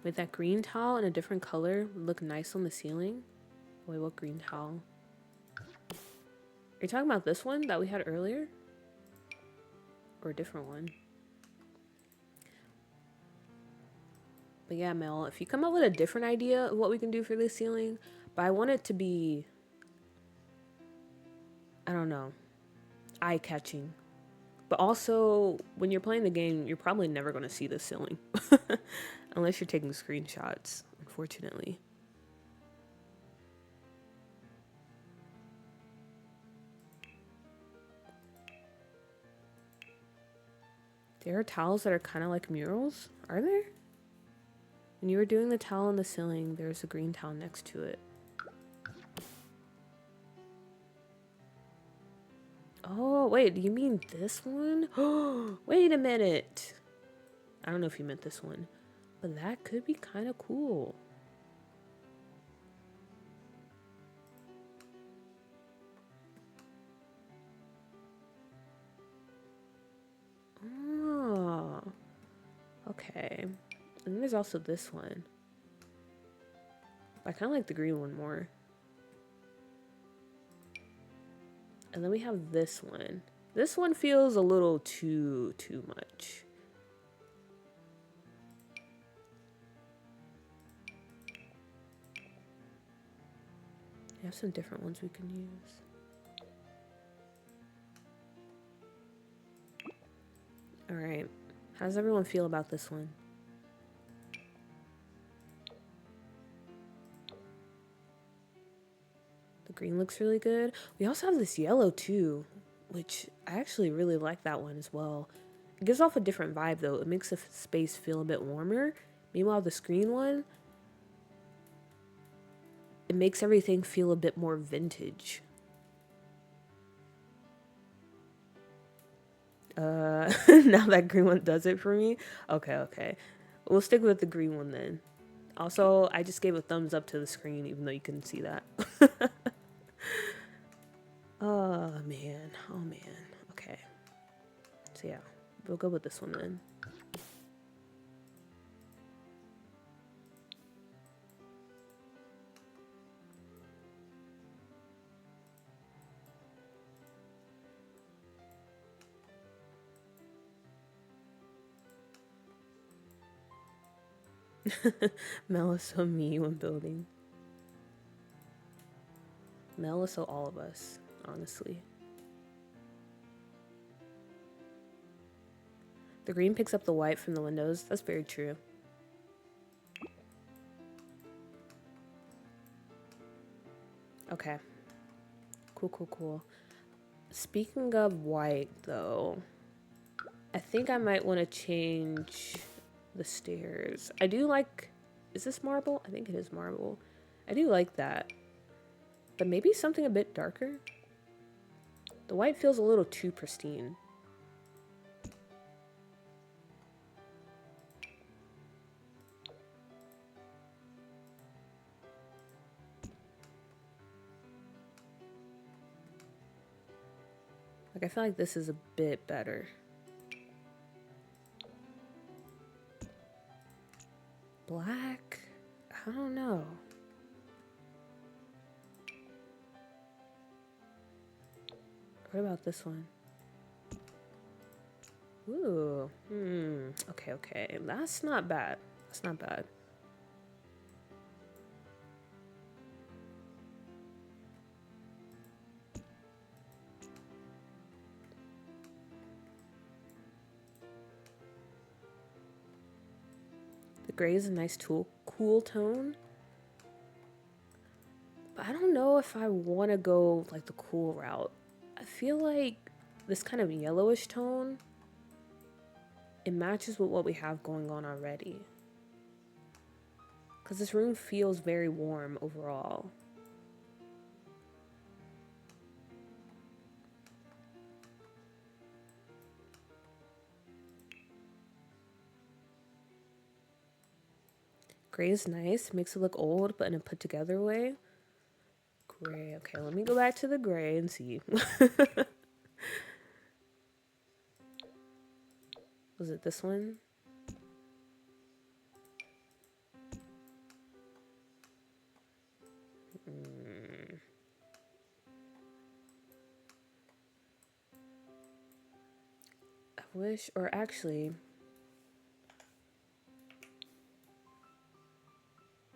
S1: With that green tile in a different color would look nice on the ceiling. Wait, what green tile? Are you talking about this one that we had earlier? Or a different one? But yeah, Mel, if you come up with a different idea of what we can do for this ceiling, but I want it to be, I don't know, eye-catching. But also, when you're playing the game, you're probably never going to see the ceiling. Unless you're taking screenshots, unfortunately. There are tiles that are kind of like murals, are there? When you were doing the tile on the ceiling, there's a green tile next to it. Oh, wait, do you mean this one? Oh, wait a minute. I don't know if you meant this one, but that could be kind of cool. Oh, okay. And then there's also this one. I kind of like the green one more. And then we have this one. This one feels a little too much. We have some different ones we can use. All right. How does everyone feel about this one? The green looks really good. We also have this yellow too, which I actually really like that one as well. It gives off a different vibe though. It makes the space feel a bit warmer. Meanwhile, the screen one, it makes everything feel a bit more vintage. Now that green one does it for me. Okay. We'll stick with the green one then. Also, I just gave a thumbs up to the screen even though you couldn't see that. Oh man. Okay. So yeah, we'll go with this one then. Mel is so me when building. Mel is so all of us, honestly. The green picks up the white from the windows. That's very true. Okay. Cool. Speaking of white, though, I think I might want to change the stairs. I do like... Is this marble? I think it is marble. I do like that. But maybe something a bit darker? The white feels a little too pristine. Like, I feel like this is a bit better. Black? I don't know. What about this one? Ooh. Okay. That's not bad. gray is a nice cool tone. But I don't know if I want to go like the cool route. I feel like this kind of yellowish tone, it matches with what we have going on already. Because this room feels very warm overall. Gray is nice, makes it look old, but in a put together way. Gray, okay, let me go back to the gray and see. Was it this one? I wish, or actually,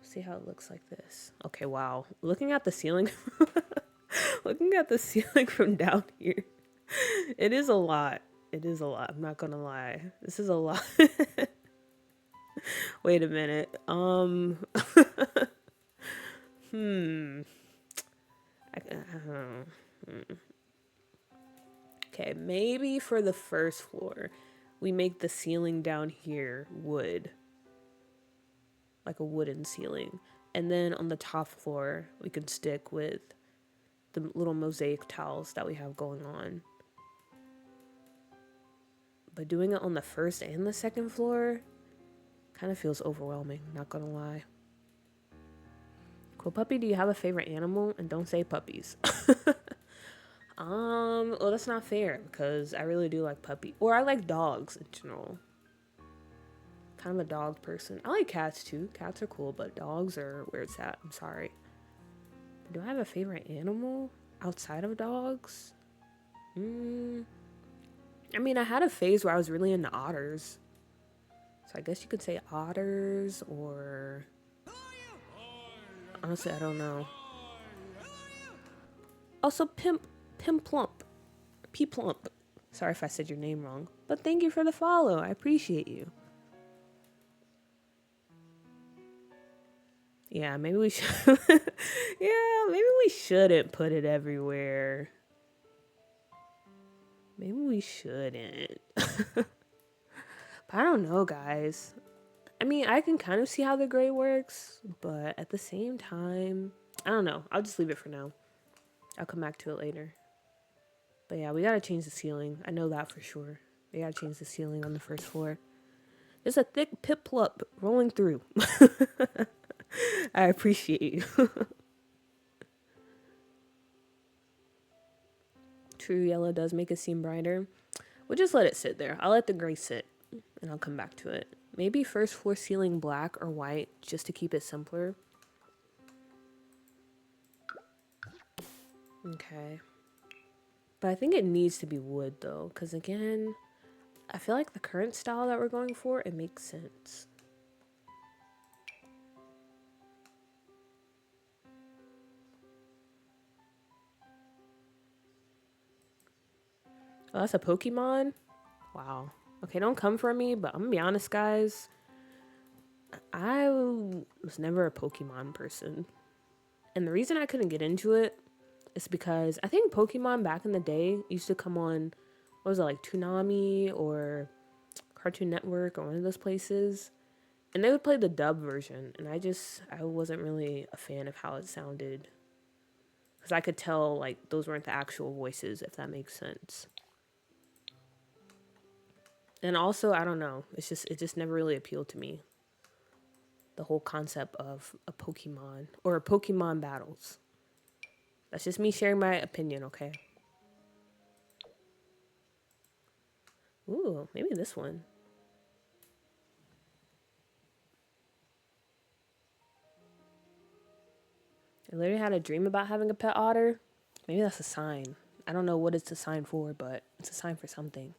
S1: see how it looks like this. Okay, wow. Looking at the ceiling, looking at the ceiling from down here, it is a lot. It is a lot. I'm not gonna lie. This is a lot. Wait a minute. Okay, maybe for the first floor, we make the ceiling down here wood. Like a wooden ceiling. And then on the top floor, we can stick with the little mosaic tiles that we have going on. But doing it on the first and the second floor kind of feels overwhelming, not gonna lie. Cool Puppy, do you have a favorite animal? And don't say puppies. Well, that's not fair because I really do like puppy, or I like dogs in general. Kind of a dog person. I like cats too. Cats are cool, but dogs are where it's at. I'm sorry. Do I have a favorite animal outside of dogs? I mean, I had a phase where I was really into otters. So I guess you could say otters, or honestly, I don't know. Also, Pimp Plump. P Plump. Sorry if I said your name wrong, but thank you for the follow. I appreciate you. Yeah, maybe we should. Yeah, maybe we shouldn't put it everywhere. Maybe we shouldn't. But I don't know, guys. I mean, I can kind of see how the gray works, but at the same time, I don't know. I'll just leave it for now. I'll come back to it later. But yeah, we gotta change the ceiling. I know that for sure. We gotta change the ceiling on the first floor. There's a thick pip-plup rolling through. I appreciate you. True yellow does make it seem brighter. We'll just let it sit there. I'll let the gray sit, and I'll come back to it. Maybe first floor ceiling black or white, just to keep it simpler. Okay. But I think it needs to be wood, though, because again, I feel like the current style that we're going for, it makes sense. Oh, that's a Pokemon? Wow. Okay, don't come for me, but I'm gonna be honest, guys. I was never a Pokemon person. And the reason I couldn't get into it is because I think Pokemon back in the day used to come on, what was it, like Toonami or Cartoon Network or one of those places. And they would play the dub version. And I wasn't really a fan of how it sounded. Because I could tell, like, those weren't the actual voices, if that makes sense. And also, I don't know. It just never really appealed to me. The whole concept of a Pokemon or Pokemon battles. That's just me sharing my opinion, okay? Ooh, maybe this one. I literally had a dream about having a pet otter. Maybe that's a sign. I don't know what it's a sign for, but it's a sign for something.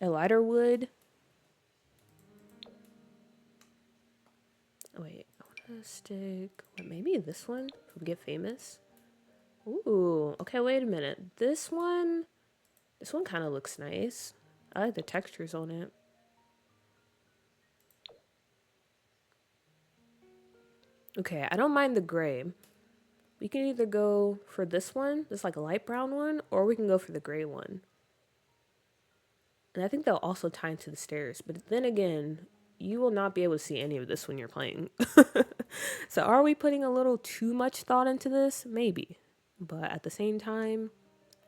S1: A lighter wood. Oh, wait, I want to stick. What, maybe this one from Get Famous. Ooh, okay, wait a minute. This one kind of looks nice. I like the textures on it. Okay, I don't mind the gray. We can either go for this one, this like a light brown one, or we can go for the gray one. And I think they'll also tie into the stairs. But then again, you will not be able to see any of this when you're playing. So are we putting a little too much thought into this? Maybe. But at the same time,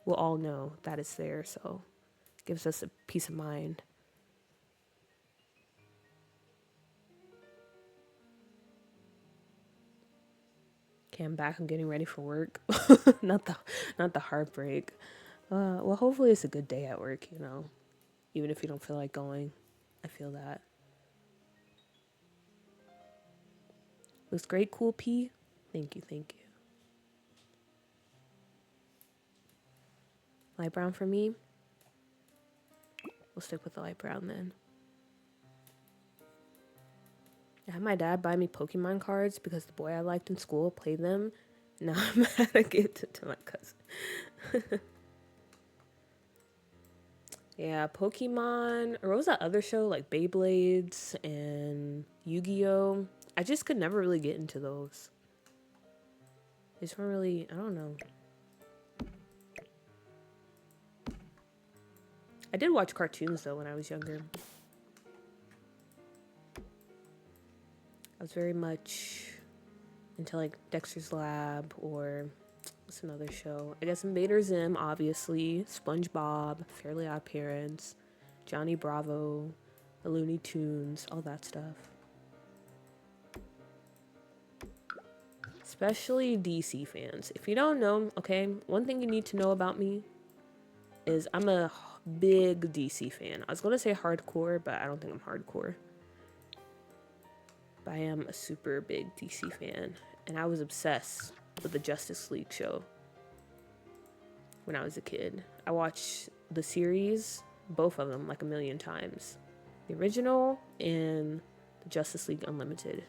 S1: we'll all know that it's there. So it gives us a peace of mind. Okay, I'm back. I'm getting ready for work. not the heartbreak. Well, hopefully it's a good day at work, you know. Even if you don't feel like going. I feel that. Looks great, Cool P. Thank you, thank you. Light brown for me. We'll stick with the light brown then. I had my dad buy me Pokemon cards because the boy I liked in school played them. Now I'm mad I gave it to my cousin. Yeah, Pokemon, or what was that other show? Like Beyblades and Yu-Gi-Oh! I just could never really get into those. They just weren't really, I don't know. I did watch cartoons though when I was younger. I was very much into like Dexter's Lab or what's another show? I guess Invader Zim, obviously. SpongeBob, Fairly Odd Parents, Johnny Bravo, the Looney Tunes, all that stuff. Especially DC fans. If you don't know, okay, one thing you need to know about me is I'm a big DC fan. I was going to say hardcore, but I don't think I'm hardcore. But I am a super big DC fan. And I was obsessed with the Justice League show when I was a kid. I watched the series, both of them, like a million times. The original and the Justice League Unlimited.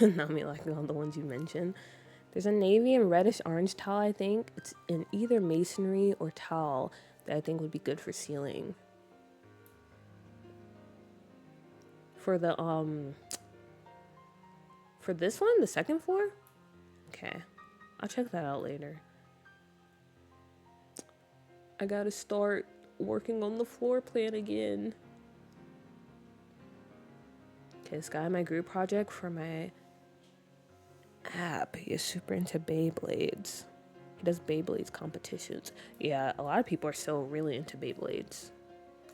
S1: Not me liking all the ones you mentioned. There's a navy and reddish orange tile, I think. It's in either masonry or tile that I think would be good for ceiling. For the, for this one, the second floor? Okay. I'll check that out later. I gotta start working on the floor plan again. Okay, this guy in my group project for my app, he is super into Beyblades. He does Beyblades competitions. Yeah, a lot of people are still really into Beyblades.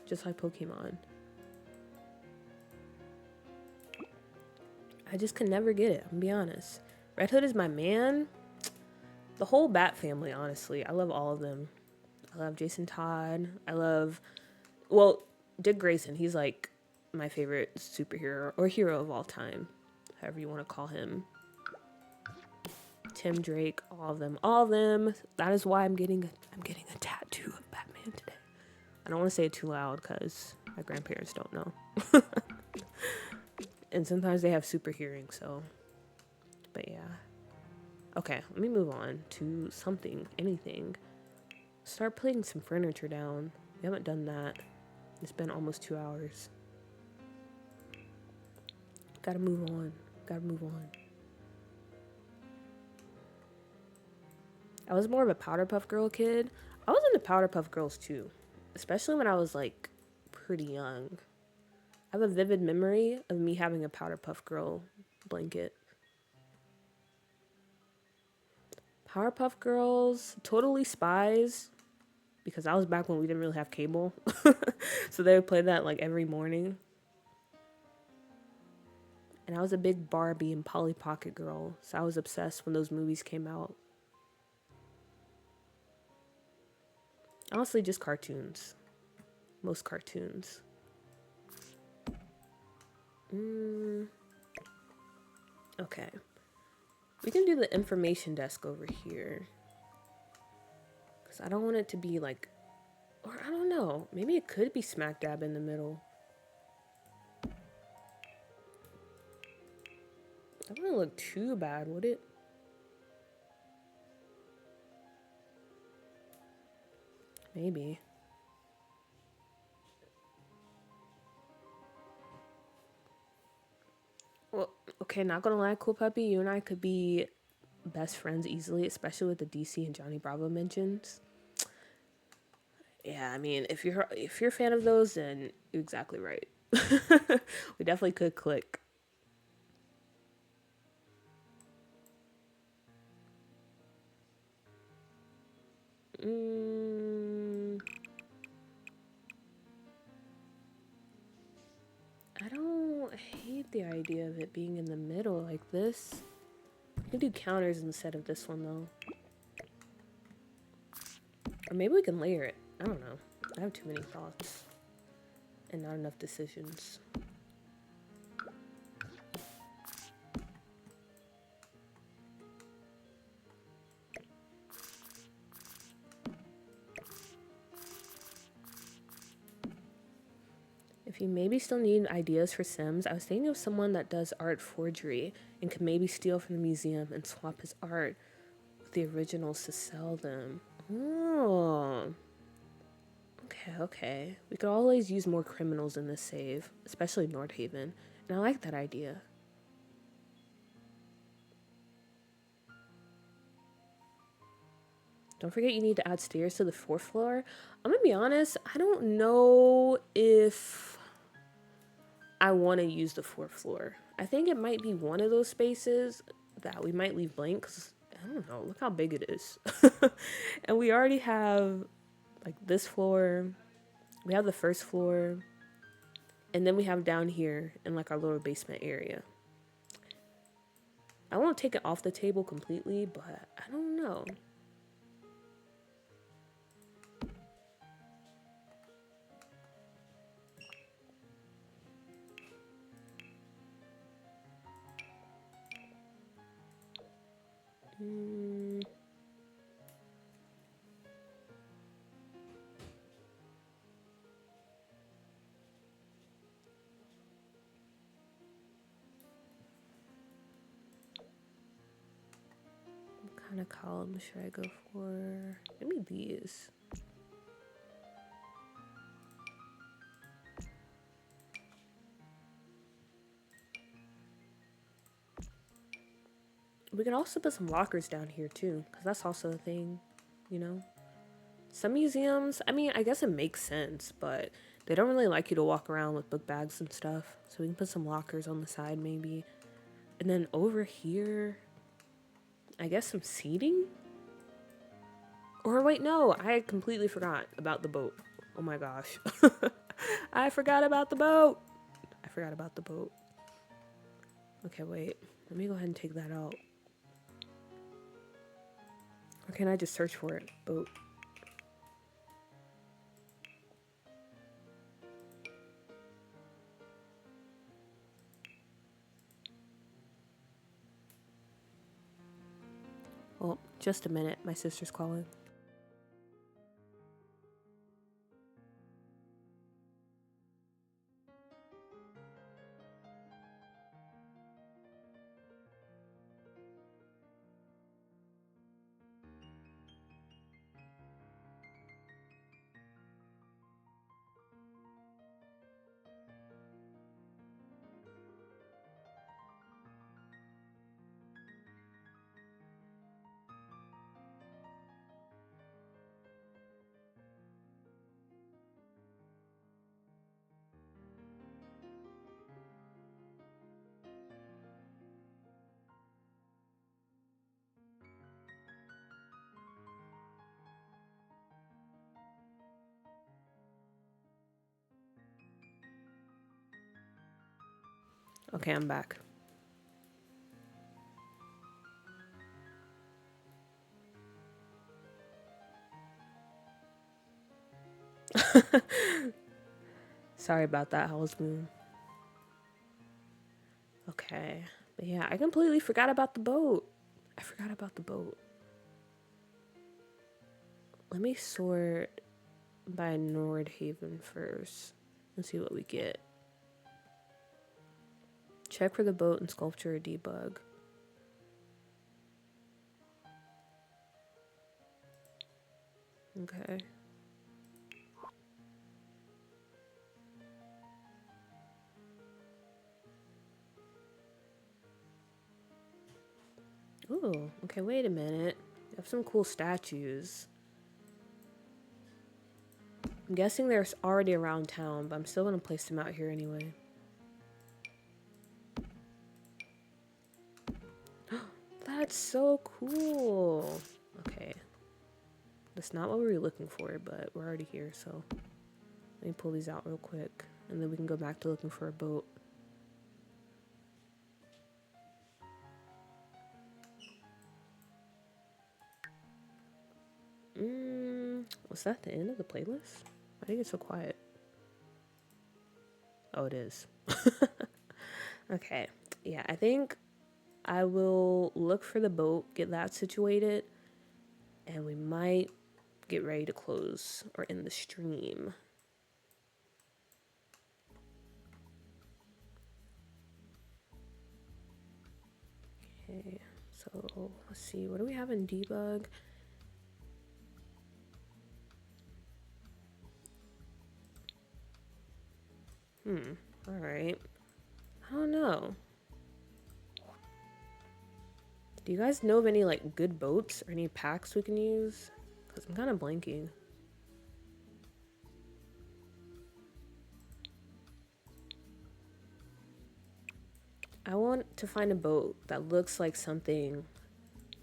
S1: Just like Pokemon. I just could never get it, I'm gonna be honest. Red Hood is my man. The whole Bat family, honestly. I love all of them. I love Jason Todd. I love, well, Dick Grayson. He's like my favorite superhero or hero of all time. However you want to call him. Tim Drake, all of them. All of them. That is why I'm getting a tattoo of Batman today. I don't want to say it too loud because my grandparents don't know. And sometimes they have super hearing, so. But yeah. Okay, let me move on to something, anything. Start putting some furniture down. We haven't done that. It's been almost 2 hours. Gotta move on. Gotta move on. I was more of a Powder Puff Girl kid. I was into Powder Puff Girls too. Especially when I was like pretty young. I have a vivid memory of me having a Powder Puff Girl blanket. Powerpuff Girls, Totally Spies, because I was back when we didn't really have cable. So they would play that like every morning. And I was a big Barbie and Polly Pocket girl, so I was obsessed when those movies came out. Honestly, just cartoons. Most cartoons. Okay. We can do the information desk over here. Because Because I don't want it to be like, or I don't know, maybe it could be smack dab in the middle. That wouldn't look too bad, would it? Maybe. Well, okay, not gonna lie, Cool Puppy, you and I could be best friends easily, especially with the DC and Johnny Bravo mentions. Yeah, I mean, if you're a fan of those, then you're exactly right. We definitely could click. I don't hate the idea of it being in the middle like this. We can do counters instead of this one though. Or maybe we can layer it. I don't know. I have too many thoughts and not enough decisions. If you maybe still need ideas for Sims, I was thinking of someone that does art forgery and could maybe steal from the museum and swap his art with the originals to sell them. Oh. Okay. We could always use more criminals in this save, especially Nordhaven. And I like that idea. Don't forget you need to add stairs to the 4th floor. I'm gonna be honest, I don't know if I want to use the 4th floor. I think it might be one of those spaces that we might leave blank because I don't know, look how big it is. And we already have like this floor, we have the 1st floor, and then we have down here in like our little basement area. I won't take it off the table completely, but I don't know. What kind of columns should I go for? Maybe these. We could also put some lockers down here too, because that's also a thing, you know? Some museums, I mean, I guess it makes sense, but they don't really like you to walk around with book bags and stuff. So we can put some lockers on the side maybe. And then over here, I guess some seating? Or wait, no, I completely forgot about the boat. Oh my gosh. I forgot about the boat. Okay, wait. Let me go ahead and take that out. Or can I just search for it? Boat. Well, just a minute. My sister's calling. Okay, I'm back. Sorry about that, Howl's Moon. Okay. But yeah, I completely forgot about the boat. Let me sort by Nordhaven first and see what we get. Check for the boat and sculpture debug. Okay. Ooh, okay, wait a minute. You have some cool statues. I'm guessing they're already around town, but I'm still gonna place them out here anyway. That's so cool. Okay. That's not what we were looking for, but we're already here, so let me pull these out real quick, and then we can go back to looking for a boat. Was that the end of the playlist? Why did it get so quiet? Oh, it is. Okay. Yeah, I think I will look for the boat, get that situated, and we might get ready to close or end the stream. Okay, so let's see. What do we have in debug? Alright. I don't know. Do you guys know of any, like, good boats or any packs we can use? Because I'm kind of blanking. I want to find a boat that looks like something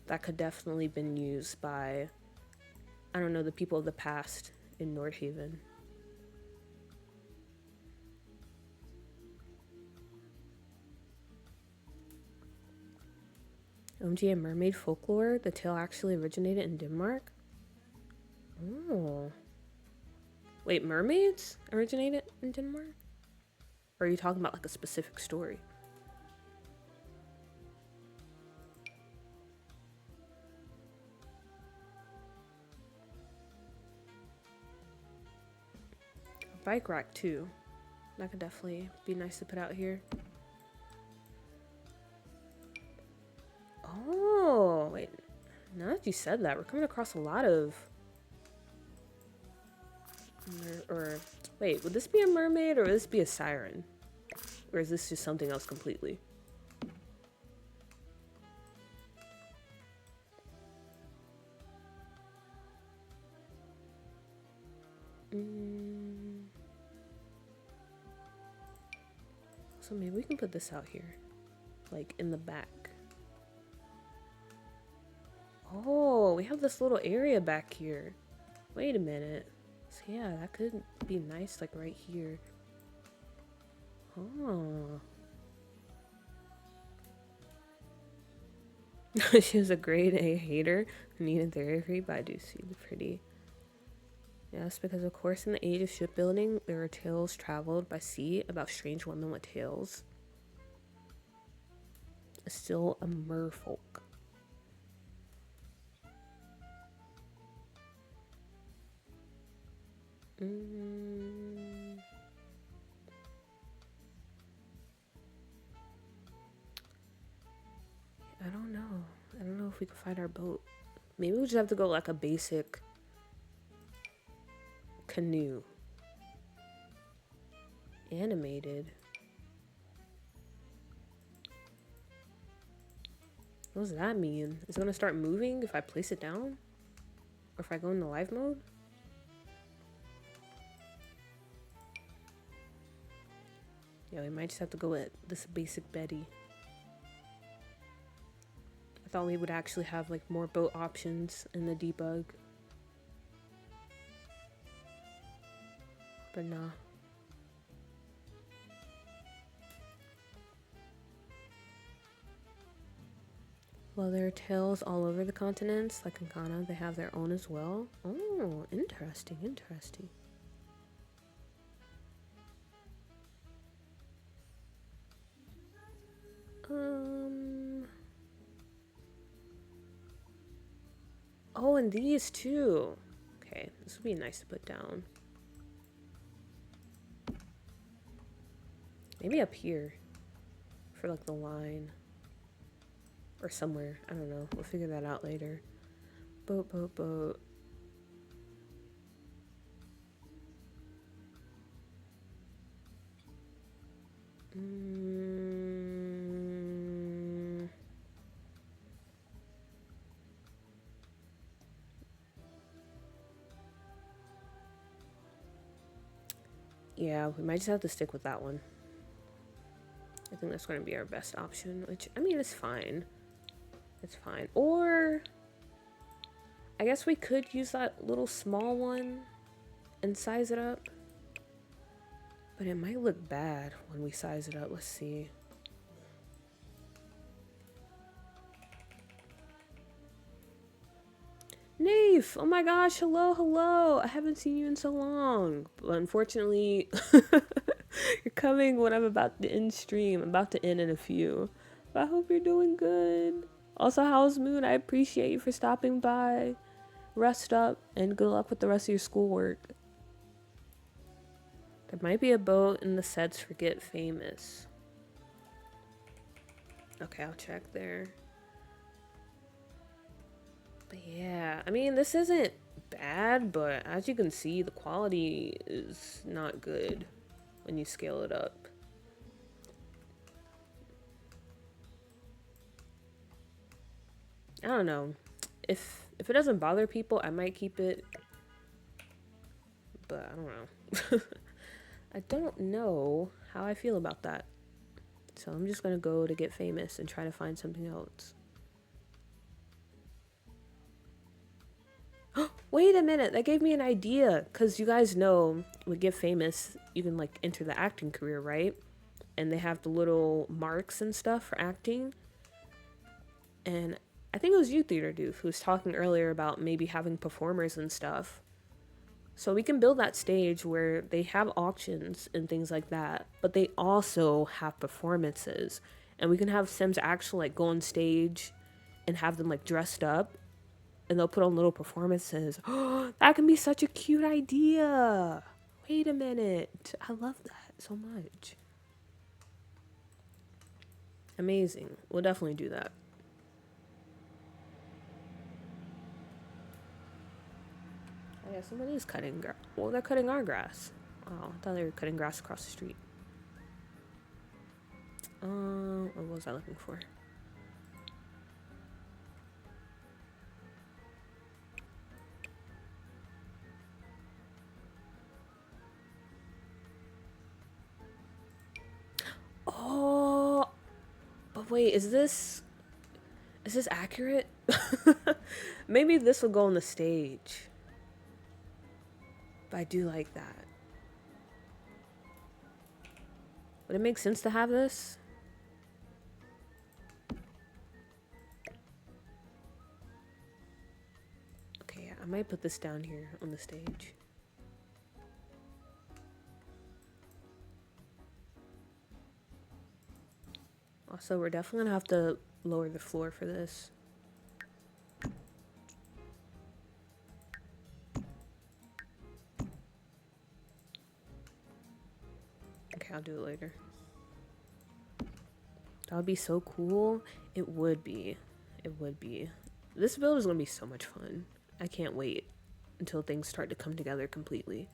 S1: that could definitely been used by, I don't know, the people of the past in Nordhaven. OMG, mermaid folklore? The tale actually originated in Denmark? Oh. Wait, mermaids originated in Denmark? Or are you talking about like a specific story? A bike rack too. That could definitely be nice to put out here. Oh, wait. Now that you said that, we're coming across a lot of... Or, wait, would this be a mermaid or would this be a siren? Or is this just something else completely? So maybe we can put this out here. Like, in the back. Oh, we have this little area back here. Wait a minute. So yeah, that could be nice, like right here. Oh. She was a grade A hater who needed therapy, but I do see the pretty. Yes, because of course in the age of shipbuilding, there were tales traveled by sea about strange women with tails. Still a merfolk. I don't know. I don't know if we can find our boat. Maybe we'll just have to go like a basic canoe. Animated. What does that mean? Is it gonna start moving if I place it down? Or if I go into live mode? Yeah, we might just have to go with this basic Betty. I thought we would actually have like more boat options in the debug. But nah. Well, there are tales all over the continents, like in Ghana, they have their own as well. Oh, interesting, interesting. Oh, and these too. Okay, this would be nice to put down. Maybe up here for like the line or somewhere. I don't know. We'll figure that out later. Boat, boat, boat. Yeah, we might just have to stick with that one. I think that's going to be our best option, which, I mean, it's fine. It's fine. Or, I guess we could use that little small one and size it up. But it might look bad when we size it up. Let's see. Naif! Oh my gosh, hello, hello! I haven't seen you in so long. But unfortunately, you're coming when I'm about to end stream. I'm about to end in a few. But I hope you're doing good. Also, how's Moon? I appreciate you for stopping by. Rest up, and good luck with the rest of your schoolwork. There might be a boat in the sets for Get Famous. Okay, I'll check there. But yeah, I mean, this isn't bad, but as you can see, the quality is not good when you scale it up. I don't know. If it doesn't bother people, I might keep it. But I don't know. I don't know how I feel about that. So I'm just gonna go to Get Famous and try to find something else. Wait a minute, that gave me an idea. Because you guys know, with Get Famous, you can like enter the acting career, right? And they have the little marks and stuff for acting. And I think it was you, Theater Doof, who was talking earlier about maybe having performers and stuff. So we can build that stage where they have auctions and things like that, but they also have performances. And we can have Sims actually like go on stage and have them like dressed up, and they'll put on little performances. Oh, that can be such a cute idea. Wait a minute. I love that so much. Amazing. We'll definitely do that. Oh yeah, somebody's cutting grass. Well, they're cutting our grass. Oh, I thought they were cutting grass across the street. What was I looking for? Oh, but wait, is this accurate? Maybe this will go on the stage. But I do like that. Would it make sense to have this? Okay, yeah, I might put this down here on the stage. Also, we're definitely gonna have to lower the floor for this. Okay, I'll do it later. That would be so cool. It would be. It would be. This build is gonna be so much fun. I can't wait until things start to come together completely.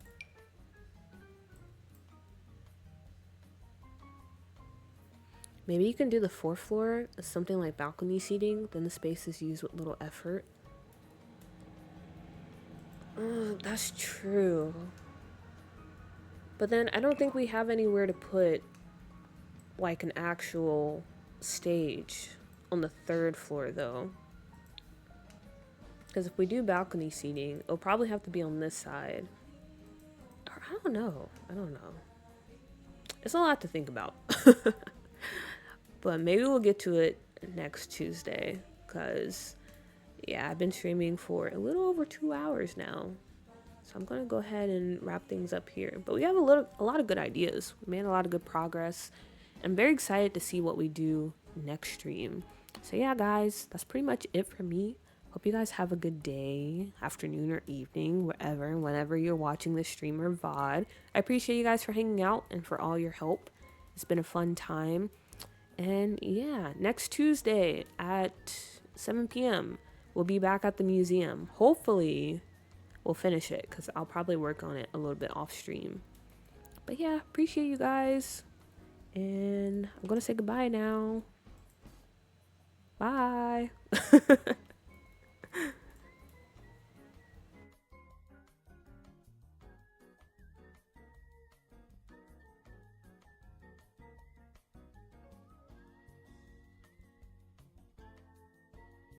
S1: Maybe you can do the fourth floor as something like balcony seating, then the space is used with little effort. Oh, that's true. But then I don't think we have anywhere to put like an actual stage on the third floor though. Because if we do balcony seating, it'll probably have to be on this side. Or I don't know. I don't know. It's a lot to think about. But maybe we'll get to it next Tuesday. Because, yeah, I've been streaming for a little over 2 hours now. So I'm going to go ahead and wrap things up here. But we have a lot of good ideas. We made a lot of good progress. I'm very excited to see what we do next stream. So yeah, guys, that's pretty much it for me. Hope you guys have a good day, afternoon, or evening, whenever you're watching this stream or VOD. I appreciate you guys for hanging out and for all your help. It's been a fun time. And yeah, next Tuesday at 7 p.m., we'll be back at the museum. Hopefully, we'll finish it because I'll probably work on it a little bit off stream. But yeah, appreciate you guys. And I'm going to say goodbye now. Bye.